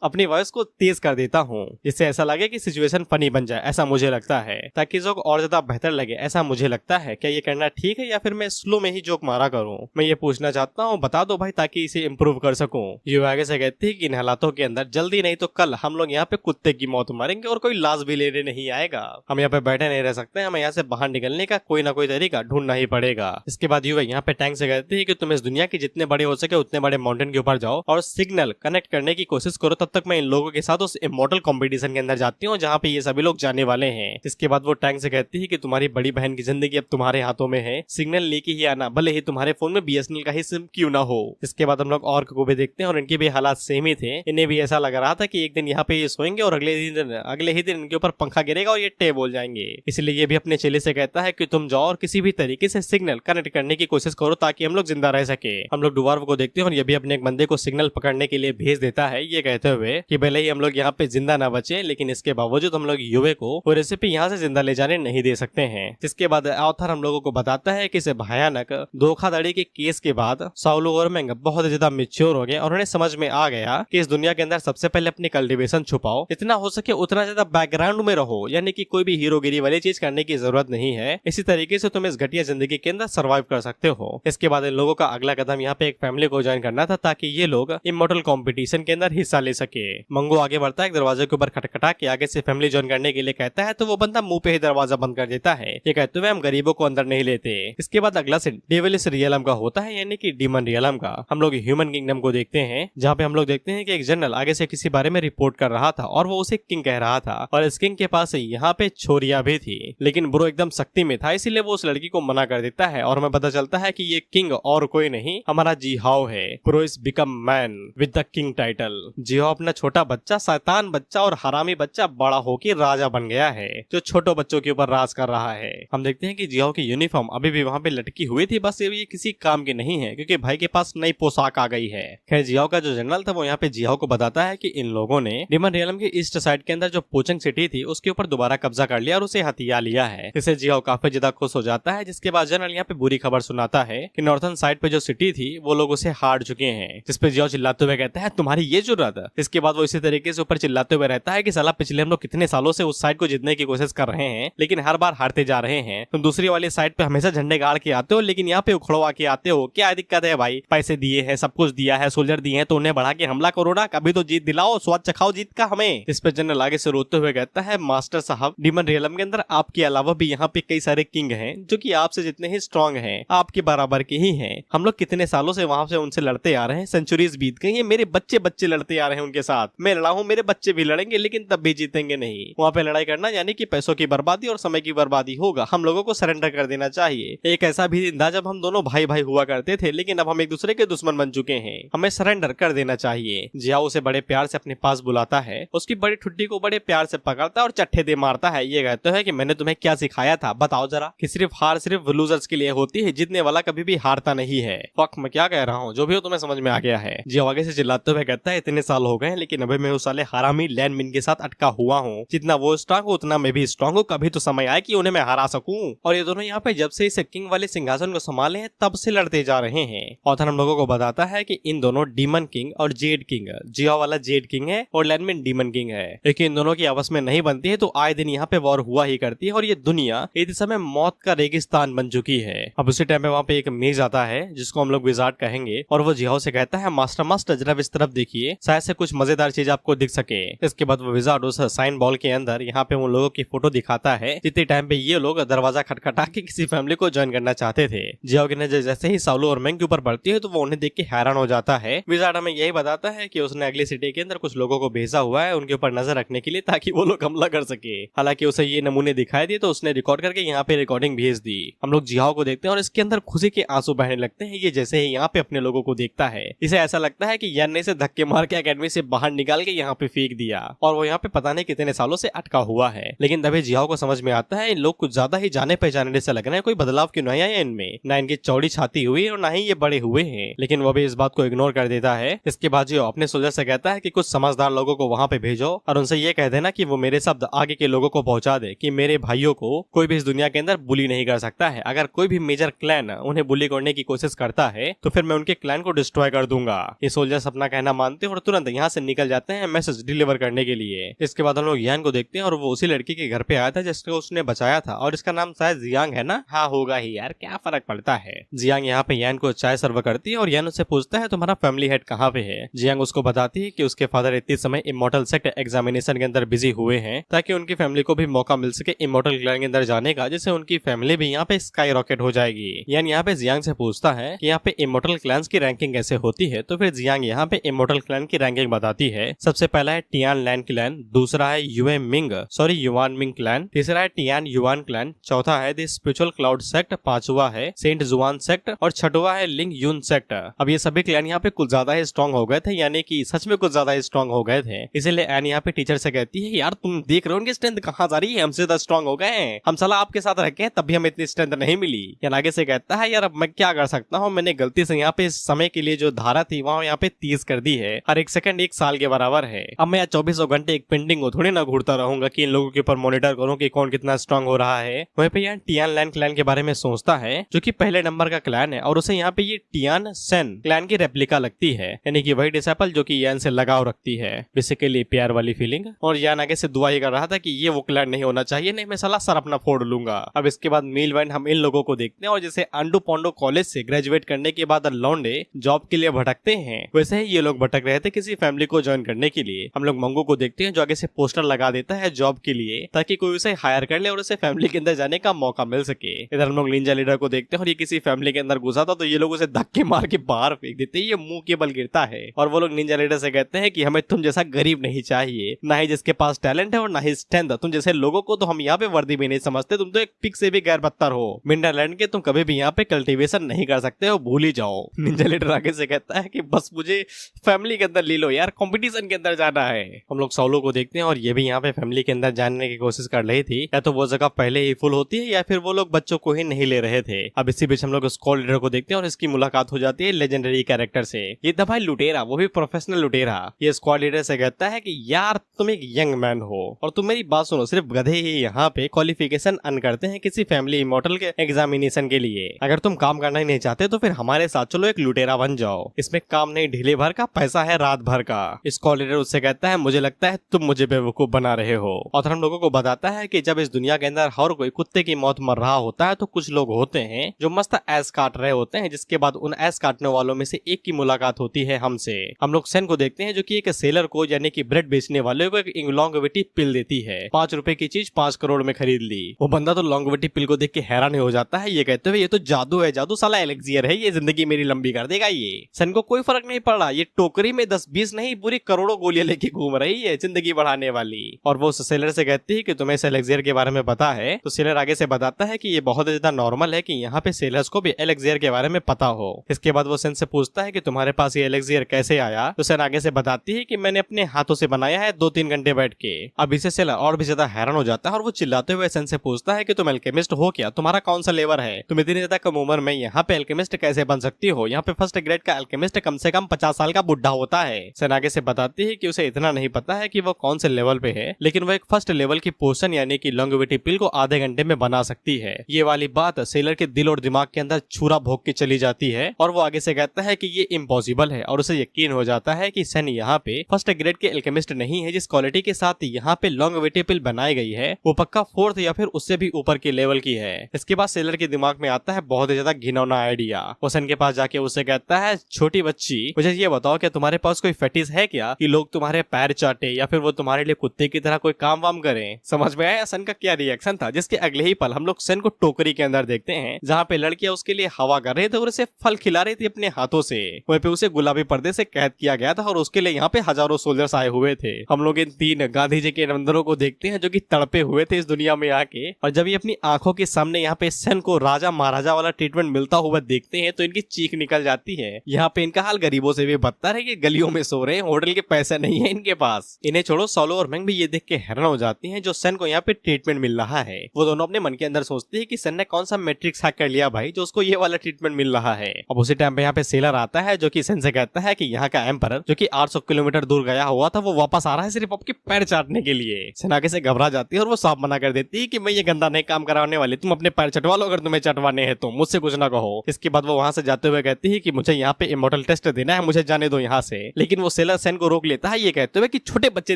अपनी वॉइस को तेज कर देता हूँ, जिससे ऐसा लगे कि सिचुएशन फनी बन जाए, ऐसा मुझे लगता है, ताकि जोक और ज्यादा बेहतर लगे, ऐसा मुझे लगता है। क्या ये करना ठीक है या फिर मैं स्लो में ही जोक मारा करूँ? मैं ये पूछना चाहता हूँ, बता दो भाई, ताकि इसे इम्प्रूव कर सकूं। ये आगे से कहती है कि इन हालातों के अंदर जल्दी नहीं तो कल हम लोग यहाँ पे कुत्ते की मौत मारेंगे और कोई लाश भी लेने नहीं आएगा। हम यहाँ पे बैठे नहीं रह सकते, हमें यहाँ से बाहर निकलने का कोई ना कोई तरीका ढूंढना ही पड़ेगा। इसके बाद युवा यहाँ पे टैंक से कहती है कि तुम इस दुनिया के जितने बड़े हो सके उतने बड़े माउंटेन के ऊपर जाओ और सिग्नल कनेक्ट करने की कोशिश करो, तब तक मैं इन लोगों के साथ उस इमॉर्टल कंपटीशन के अंदर जाती हूँ जहाँ पे ये सभी लोग जाने वाले हैं। इसके बाद वो टैंक से कहती है कि तुम्हारी बड़ी बहन की जिंदगी अब तुम्हारे हाथों में है, सिग्नल लेके ही आना, भले ही तुम्हारे फोन में बीएसएनएल का ही सिम क्यों ना हो। इसके बाद हम लोग ऑर्क को भी देखते हैं और इनके भी हालात सेम ही थे। इन्हें भी ऐसा लग रहा था कि एक दिन यहाँ पे ये सोएंगे और अगले ही दिन इनके ऊपर पंखा गिरेगा और ये टे बोल जाएंगे। इसलिए ये भी अपने चेले से कहता है कि तुम जाओ और किसी भी तरीके से सिग्नल कनेक्ट करने की कोशिश करो ताकि हम लोग जिंदा रह सके। हम लोग डुवार्फ को देखते हैं और ये भी अपने एक बंदे को सिग्नल पकड़ने के लिए भेज देता है, ये कहते हुए कि भले ही हम लोग यहाँ पे जिंदा ना बचे, लेकिन इसके बावजूद हम लोग युवे को वो रेसिपी यहाँ से जिंदा ले जाने नहीं दे सकते हैं। जिसके बाद ऑथर हम लोगों को बताता है कि इस भयानक धोखाधड़ी के केस के बाद साउलू और मैंग बहुत ज्यादा मैच्योर हो गए और उन्हें समझ में आ गया कि इस दुनिया के अंदर सबसे पहले अपनी कल्टीवेशन छुपाओ, जितना हो सके उतना ज्यादा बैकग्राउंड में रहो, यानी कि कोई भी हीरोगिरी वाली चीज करने की जरूरत नहीं है। इसी तरीके से तुम इस घटिया जिंदगी के अंदर सर्वाइव कर सकते हो। इसके बाद इन लोगों का अगला कदम यहाँ पे एक फैमिली को ज्वाइन करना था ताकि ये लोग इमॉर्टल कंपटीशन के अंदर हिस्सा ले सके। मंगू आगे बढ़ता है, एक दरवाजे के ऊपर खटखटा के आगे से फैमिली ज्वाइन करने के लिए कहता है तो वो बंदा मुंह पे ही दरवाजा बंद कर देता है। ये कहते हुए हम गरीबों को अंदर नहीं लेते। इसके बाद अगला सीन डेविलिश रियलम का होता है, यानी कि डीमन रियलम का। हम लोग ह्यूमन किंगडम को देखते हैं जहाँ पे हम लोग देखते हैं कि एक जनरल आगे से किसी बारे में रिपोर्ट कर रहा था और वो उसे किंग कह रहा था और इस किंग के पास यहाँ पे छोरियां भी थी, लेकिन ब्रो एकदम सख्ती में था, इसीलिए वो उस लड़की को मना कर देता है और हमें पता चलता है कि ये किंग और कोई नहीं हमारा जीहाओ है। Bro is become man with the king title. Jihao अपना छोटा बच्चा, शैतान बच्चा और हरामी बच्चा बड़ा होकर राजा बन गया है जो छोटो बच्चों के ऊपर राज कर रहा है। हम देखते हैं कि जीहाओ की यूनिफॉर्म अभी भी वहाँ पे लटकी हुई थी, बस ये किसी काम की नहीं है क्योंकि भाई के पास नई पोशाक आ गई है। खैर जीहाओ का जो जनरल था वो यहाँ पे जीहाओ को बताता है कि इन लोगों ने डीमन रियलम के ईस्ट साइड के अंदर जो पोचिंग सिटी थी उसके ऊपर दोबारा कब्जा कर लिया और उसे हथिया लिया है। इससे जीहाओ काफी ज्यादा खुश हो जाता है, जिसके बाद जनरल यहाँ पे बुरी खबर सुनाता है कि नॉर्थन साइड पे जो सिटी थी वो लोग उसे हार चुके हैं, जिसपे जीहाओ चिल्लाते हुए कहता है तुम्हारी ये जुर्रत। इसके बाद वो इसी तरीके से ऊपर चिल्लाते हुए रहता है कि साला पिछले हम लोग कितने सालों से उस साइड को जीतने की कोशिश कर रहे हैं लेकिन हर बार हारते जा रहे हैं। तुम दूसरी वाली साइड पे हमेशा झंडे गाड़ के आते हो लेकिन यहाँ पे उखड़वा के आते हो, क्या दिक्कत है भाई? पैसे दिए हैं, सब कुछ दिया है, सोल्जर दिए हैं तो उन्हें बढ़ा के हमला करो ना, कभी तो जीत दिलाओ, स्वाद चखाओ जीत का हमें। इस पे जनरल आगे से रोते हुए कहता है मास्टर साहब डीमन रियलम के अंदर आपके अलावा भी यहाँ पे कई सारे किंग हैं जो कि आपसे जितने ही स्ट्रांग हैं, आपके बराबर के ही हैं। हम लोग कितने सालों से वहां से उनसे लड़ते आ रहे हैं, सेंचुरीज बीत गई है, मेरे बच्चे लड़ते आ रहे हैं उनके साथ। मैं लड़ा हूँ, मेरे बच्चे भी लड़ेंगे लेकिन तब भी जीतेंगे नहीं। वहाँ पे लड़ाई करना यानी कि पैसों की बर्बादी और समय की बर्बादी होगा, हम लोगों को सरेंडर कर देना चाहिए। एक ऐसा भी दिन था जब हम दोनों भाई भाई हुआ करते थे लेकिन अब हम एक दूसरे के दुश्मन बन चुके हैं, हमें सरेंडर कर देना चाहिए। जियाओ उसे बड़े प्यार से अपने पास बुलाता है, उसकी बड़ी ठुड्डी को बड़े प्यार से पकड़ता है और चट्टे दे मारता है। ये कहता है कि मैंने तुम्हें क्या सिखाया था बताओ जरा, कि सिर्फ हार सिर्फ लूजर्स के लिए होती है, जीतने वाला कभी भी हारता नहीं है। फक मैं क्या कह रहा हूँ, जो भी हो तुम्हें समझ में आ गया है। जियाओ आगे से चिल्लाते हुए कहता है इतने साल हो गए लेकिन अभी मैं उस साले हरामी लैन मिन के साथ अटका हुआ हूँ, जितना वो स्ट्रांग हो उतना मैं भी स्ट्रांग हूँ, कभी तो समय आए कि उन्हें मैं हरा सकूं। और ये दोनों यहाँ पे जब से इस किंग वाले सिंहासन को संभाले हैं तब से लड़ते जा रहे हैं। ऑथर हम लोगों को बताता है कि इन दोनों डीमन किंग और जेड किंग, जियाओ वाला जेड किंग है और लैनमिन डीमन किंग है, लेकिन इन दोनों की आपस में नहीं बनती है तो आए दिन यहाँ पे वॉर हुआ ही करती है और ये दुनिया इस समय मौत का रेगिस्तान बन चुकी है। अब उसी टाइम पे वहाँ पे एक मेज आता है जिसको हम लोग विजार्ड कहेंगे और वो जियाओ से कहता है मास्टर जरा इस तरफ देखिए, शायद से कुछ मजेदार चीज आपको दिख सके। इसके बाद वो विजार्ड उस साइन बॉल के अंदर यहाँ पे उन लोगों की फोटो दिखाता है जितने टाइम पे ये लोग दरवाजा खटखटा के किसी फैमिली को ज्वाइन करना चाहते थे। जियाओ की नजर जैसे ही साउलो और मेंग के ऊपर पड़ती है तो वो उन्हें देख के हैरान हो जाता है। विजार्ड हमें यही बताता है कि उसने अगली सिटी के अंदर कुछ लोगों को भेजा हुआ है उनके ऊपर नजर रखने के लिए ताकि वो लोग हमला कर सके। हालांकि उसे ये नमूने दिखाई दिए तो उसने रिकॉर्ड करके यहाँ पे रिकॉर्डिंग भेज दी। हम लोग जियाओ को देखते हैं और इसके अंदर खुशी के आंसू बहने लगते हैं। ये जैसे ही यहाँ पे अपने लोगों को देखता है इसे ऐसा लगता है कि यान ने इसे धक्के मार के अकेडमी से बाहर निकाल के यहाँ पे फेंक दिया और वो यहाँ पे पता नहीं कितने सालों से अटका हुआ है। लेकिन तभी जियाओ को समझ में आता है इन लोग कुछ ज्यादा ही जाने पहचाने जैसा लग रहे हैं, कोई बदलाव क्यों नहीं आया इनमें, ना इनकी चौड़ी छाती हुई और ना ही ये बड़े हुए हैं। लेकिन वो भी इस बात को इग्नोर कर देता है। इसके बाद जियाओ अपने सोल्जर से कहता है कि कुछ समझदार लोगों को वहाँ पे भेजो और उनसे ये कह देना कि वो मेरे शब्द आगे के लोगों को पहुंचा दे कि मेरे भाइयों को कोई भी इस दुनिया के अंदर बुली नहीं कर सकता है। अगर कोई भी मेजर क्लैन उन्हें बुली करने की कोशिश करता है तो फिर मैं उनके क्लैन को डिस्ट्रॉय कर दूंगा। ये सोल्जर्स अपना कहना मानते हैं और तुरंत यहाँ से निकल जाते हैं मैसेज डिलीवर करने के लिए। इसके बाद हम लोग यान को देखते हैं और वो उसी लड़की के घर पे आया था जिसको उसने बचाया था और इसका नाम शायद जियांग है ना। हाँ होगा ही यार, क्या फर्क पड़ता है। जियांग यहाँ पे यान को चाय सर्व करती है और यान उससे पूछता है तुम्हारा फैमिली हेड कहाँ पे है। जियांग उसको बताती है कि उसके फादर इतने समय इमॉर्टल सेक्ट एग्जामिनेशन के अंदर बिजी हुए हैं ताकि उनकी फैमिली को भी मौका मिल सके इमॉर्टल क्लैन के अंदर जाने का, जिससे उनकी फैमिली भी यहाँ पे स्काई रॉकेट हो जाएगी। यान यहाँ पे जियांग से पूछता है कि यहाँ पे इमॉर्टल क्लैंस की रैंकिंग कैसे होती है, तो फिर जियांग यहाँ पे इमॉर्टल क्लैन की रैंकिंग बताती है। सबसे पहला है टियान लैन क्लैन, दूसरा है युआन मिंग क्लैन, तीसरा है टियान युआन क्लैन, चौथा है द स्पिरिचुअल क्लाउड सेक्ट, पांचवा है सेंट जुआन सेक्ट और छठवा है लिंग यून सेक्ट। अब ये सभी क्लैन यहाँ पे कुछ ज्यादा ही स्ट्रॉन्ग हो गए थे, यानी कि सच में कुछ ज्यादा ही स्ट्रॉन्ग हो गए थे। इसीलिए एन यहाँ पे टीचर से कहती है यार तुम देख रहे हो उनकी स्ट्रेंथ कहाँ जा रही है, हमसे ज्यादा स्ट्रॉन्ग हो गए हैं, हम साला आपके साथ रखे हैं तब भी हमें इतनी स्ट्रेंथ नहीं मिली। यार आगे से कहता है यार अब मैं क्या कर सकता हूँ, मैंने गलती से यहाँ पे इस समय के लिए जो धारा थी वहाँ यहाँ पे 30 कर दी है, हर एक सेकंड 1 साल के बराबर है। अब मैं 24 घंटे एक पेंटिंग को थोड़ी ना घूरता रहूंगा कि इन लोगों के ऊपर मॉनिटर करूँ कि कौन कितना स्ट्रॉन्ग हो रहा है। वहीं पे यहाँ टियान लैन क्लैन के बारे में सोचता है जो कि पहले नंबर का क्लैन है और उसे यहाँ पे ये टियान सेन क्लैन की रेप्लिका लगती है, यानी कि वही डिसेपल जो कि यान से लगाव रखती है, बेसिकली प्यार वाली फीलिंग। और यान आगे से दुआ ही कर रहा था कि ये वो क्लैन नहीं होना चाहिए, नहीं मैं साला सर अपना फोड़ लूंगा। अब इसके बाद मील हम इन लोगों को देखते हैं और जैसे अंडू पोंडो कॉलेज से ग्रेजुएट करने के बाद लौंडे जॉब के लिए भटकते हैं, वैसे ही ये लोग भटक रहे थे किसी फैमिली को ज्वाइन करने के लिए। हम लोग मंगू को देखते हैं जो आगे से पोस्टर लगा देता है जॉब के लिए ताकि कोई उसे हायर कर ले और उसे फैमिली के अंदर जाने का मौका मिल सके। इधर हम लोग निंजा लीडर को देखते हैं और ये किसी फैमिली के अंदर घुसा था तो ये लोग उसे धक्के मार के बाहर फेंक देते हैं, ये मुंह के बल गिरता है और वो लोग निंजा लीडर से कहते हैं कि हमें तुम जैसा गरीब नहीं चाहिए, ना ही जिसके पास टैलेंट है और ना ही स्ट्रेंथ। तुम जैसे लोगों को तो हम यहाँ पे वर्दी भी नहीं समझते, तुम तो एक पिग से भी गैर बदतर हो। मिंडरलैंड के तुम कभी भी यहाँ पे कल्टीवेशन नहीं कर सकते हो, भूल ही जाओ। निंजा लीडर आगे से कहता है कि बस मुझे फैमिली के अंदर ले लो यार, कंपटीशन के अंदर जाना है। हम लोग सोलो को देखते हैं और ये भी यहाँ पे फैमिली के अंदर जानने की कोशिश कर रही थी, या तो वो जगह पहले ही फुल होती है या फिर वो लोग बच्चों को ही नहीं ले रहे थे। अब इसी बीच हम लोग स्क्वाड लीडर को देखते हैं और इसकी मुलाकात हो जाती है लेजेंडरी कैरेक्टर से। ये था भाई लुटेरा, वो भी प्रोफेशनल लुटेरा। ये स्क्वाड लीडर से कहता है कि यार तुम एक यंग मैन हो और तुम मेरी बात सुनो, सिर्फ गधे ही यहाँ पे क्वालिफिकेशन अर्न करते हैं किसी फैमिली इमॉर्टल के एग्जामिनेशन के लिए। अगर तुम काम करना ही नहीं चाहते तो फिर हमारे साथ चलो, एक लुटेरा बन जाओ। इसमें काम नहीं ढीले भर का, पैसा है रात भर का। स्क्वाड लीडर उससे कहता है मुझे लगता है तुम मुझे बेवकूफ बना रहे हो। और हम लोगों को बताता है कि जब इस दुनिया के अंदर हर कोई कुत्ते की मौत मर रहा होता है तो कुछ लोग होते हैं जो मस्त ऐस काट रहे होते हैं, जिसके बाद उन ऐस काटने वालों में से एक की मुलाकात होती है हमसे। हम लोग सेन को देखते हैं जो कि एक सेलर को यानी कि ब्रेड बेचने वाले को एक लॉन्गेविटी पिल देती है। 5 रुपए की चीज 5 करोड़ में खरीद ली। वो बंदा तो लॉन्गेविटी पिल को देख के हैरान हो जाता है, ये कहते हुए ये तो जादू है, जादू साला एलेक्सियर है, ये जिंदगी मेरी लंबी कर देगा। ये सेन को कोई फर्क नहीं पड़ रहा, ये टोकरी में 10-20 नहीं पूरी करोड़ों गोलियां लेके घूम रही है जिंदगी बढ़ाने वाली। और वो उस सेलर से कहती है कि तुम्हें इस एलेक्सियर के बारे में पता है? तो सेलर आगे से बताता है कि ये बहुत ज्यादा नॉर्मल है कि यहाँ पे सेलर्स को भी एलेक्सियर के बारे में पता हो। इसके बाद वो सेन से पूछता है कि तुम्हारे पास ये एलेक्सियर कैसे आया? तो सेन आगे से बताती है कि मैंने अपने हाथों से बनाया है 2-3 घंटे बैठ के। अब इसे सेलर और भी ज्यादा हैरान हो जाता है और वो चिल्लाते हुए सेन से पूछता है कि तुम एल्केमिस्ट हो क्या? तुम्हारा कौन सा लेवर है? तुम इतनी ज्यादा कम उम्र में यहाँ पे एल्केमिस्ट कैसे बन सकती हो? यहाँ पे फर्स्ट ग्रेड का एल्केमिस्ट कम से कम 50 साल का बुढ़ा होता है। सेन आगे से बताती है कि उसे इतना नहीं पता है कि वो कौन से लेवल पे है, लेकिन वो एक फर्स्ट लेवल की पोशन यानी कि लॉन्गेविटी पिल को आधे घंटे में बना सकती है। ये वाली बात सेलर के दिल और दिमाग के अंदर छुरा भोग के चली जाती है और वो आगे से कहता है कि ये इम्पॉसिबल है और उसे यकीन हो जाता है कि सेन यहाँ पे फर्स्ट ग्रेड के एल्केमिस्ट नहीं है। जिस क्वालिटी के साथ यहाँ पे लॉन्गेविटी पिल बनाई गई है वो पक्का 4th या फिर उससे भी ऊपर के लेवल की है। इसके बाद सेलर के दिमाग में आता है बहुत ही ज्यादा घिनौना आइडिया। वो सेन के पास जाके उससे कहता है छोटी बच्ची मुझे ये बताओ क्या तुम्हारे पास कोई फेटिश है क्या कि लोग तुम्हारे पैर चाटे या फिर वो तुम्हारे लिए कुत्ते की तरह कोई काम वाम करें? समझ में आया सेन का क्या रिएक्शन था? जिसके अगले ही पल हम लोग सेन को टोकरी के अंदर देखते हैं जहाँ पे लड़कियां उसके लिए हवा कर रहे थे और उसे फल खिला रही थी अपने हाथों से। वहीं पे उसे गुलाबी पर्दे से कैद किया गया था और उसके लिए यहाँ पे हजारों सोल्जर्स आए हुए थे। हम लोग इन 3 गांधी जी के बंदरों को देखते हैं जो कि तड़पे हुए थे इस दुनिया में आके, और जब ये अपनी आंखों के सामने यहाँ पे सेन को राजा महाराजा वाला ट्रीटमेंट मिलता हुआ देखते हैं तो इनकी चीख निकल जाती है। यहाँ पे इनका हाल गरीबों से भी बदतर है कि गलियों में सो रहे हैं, होटल के पैसे नहीं है इनके पास। इन्हें छोड़ो सोलो और मैंग भी ये देख के हैरान हो जाती हैं जो सेन को यहाँ पे ट्रीटमेंट मिल रहा है। वो दोनों अपने मन के अंदर सोचती है कि सेन ने कौन सा मैट्रिक्स हैक कर लिया भाई जो उसको ये वाला ट्रीटमेंट मिल रहा है। अब उसी टाइम पे यहाँ पे सेलर आता है जो कि सेन से कहता है कि यहाँ का एम्परर जो कि 800 किलोमीटर दूर गया हुआ था वो वापस आ रहा है सिर्फ आपके पैर चाटने के लिए। सेन आगे से घबरा जाती है और वो साफ मना कर देती है कि मैं ये गंदा नहीं काम कराने वाली, तुम अपने पैर चटवा लो अगर तुम्हें चटवाने हैं तो, मुझसे कुछ ना कहो। इसके बाद वो वहां से जाते हुए कहती है कि मुझे यहाँ पे इमॉर्टल टेस्ट देना है, मुझे जाने दो यहाँ से। लेकिन वो सेलर सेन को रोक लेता है ये कहते हुए कि छोटे बच्चे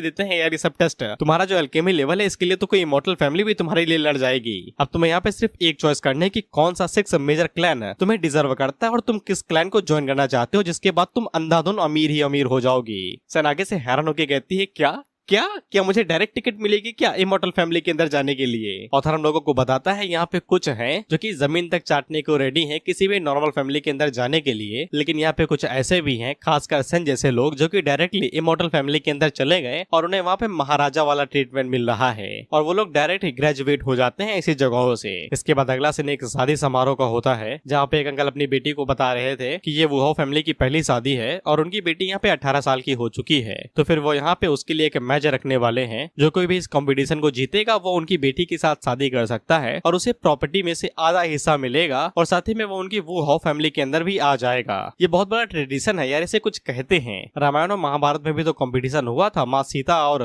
देते हैं यार ये सब टेस्ट, तुम्हारा जो अल्केमी लेवल है इसके लिए तो कोई इमॉर्टल फैमिली भी तुम्हारे लिए लड़ जाएगी। अब तुम्हें यहाँ पे सिर्फ एक चॉइस करने की कौन सा 6 मेजर क्लैन तुम्हें डिजर्व करता है और तुम किस क्लैन को ज्वाइन करना चाहते हो, जिसके बाद तुम अंधाधुन अमीर ही अमीर हो जाओगी। सेन आगे से हैरान होकर कहती है क्या क्या क्या मुझे डायरेक्ट टिकट मिलेगी क्या इमॉर्टल फैमिली के अंदर जाने के लिए? ऑथर हम लोगों को बताता है यहाँ पे कुछ हैं जो कि जमीन तक चाटने को रेडी हैं किसी भी नॉर्मल फैमिली के अंदर जाने के लिए, लेकिन यहाँ पे कुछ ऐसे भी हैं खासकर सेन जैसे लोग जो कि डायरेक्टली इमॉर्टल फैमिली के अंदर चले गए और उन्हें वहाँ पे महाराजा वाला ट्रीटमेंट मिल रहा है और वो लोग डायरेक्ट ग्रेजुएट हो जाते हैं ऐसी जगहों से। इसके बाद अगला सीन एक शादी समारोह का होता है जहाँ पे एक अंकल अपनी बेटी को बता रहे थे कि ये वुहाओ फैमिली की पहली शादी है और उनकी बेटी यहाँ पे 18 साल की हो चुकी है, तो फिर वो यहाँ पे उसके लिए एक मैच रखने वाले हैं। जो कोई भी इस कंपटीशन को जीतेगा वो उनकी बेटी के साथ शादी कर सकता है और उसे प्रॉपर्टी में से आधा हिस्सा मिलेगा और साथ ही में वो उनकी वुहाओ फैमिली के अंदर भी आ जाएगा। ये बहुत बड़ा ट्रेडिशन है यार, इसे कुछ कहते हैं। रामायण और महाभारत में भी तो कंपटीशन हुआ था माँ सीता और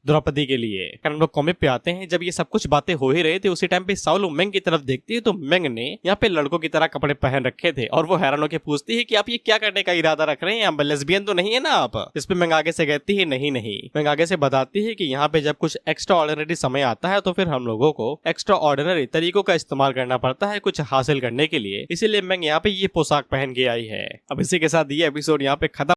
द्रौपदी के लिए। हम लोग कॉमिक पे आते हैं, जब ये सब कुछ बातें हो ही रही थी उसी टाइम पे साउलू मेंग की तरफ देखती है तो मेंग ने यहाँ पे लड़कों की तरह कपड़े पहन रखे थे और वो हैरान होकर पूछती है कि आप ये क्या करने का इरादा रख रहे हैं, लेस्बियन तो नहीं है ना आप? इस पे मेंग आगे से कहती है नहीं नहीं। मेंग आगे से से बताती है कि यहाँ पे जब कुछ एक्स्ट्रा ऑर्डिनरी समय आता है तो फिर हम लोगों को एक्स्ट्रा ऑर्डिनरी तरीकों का इस्तेमाल करना पड़ता है कुछ हासिल करने के लिए, इसीलिए मैं यहाँ पे ये पोशाक पहन के आई है। अब इसी के साथ ये एपिसोड यहाँ पे खत्म।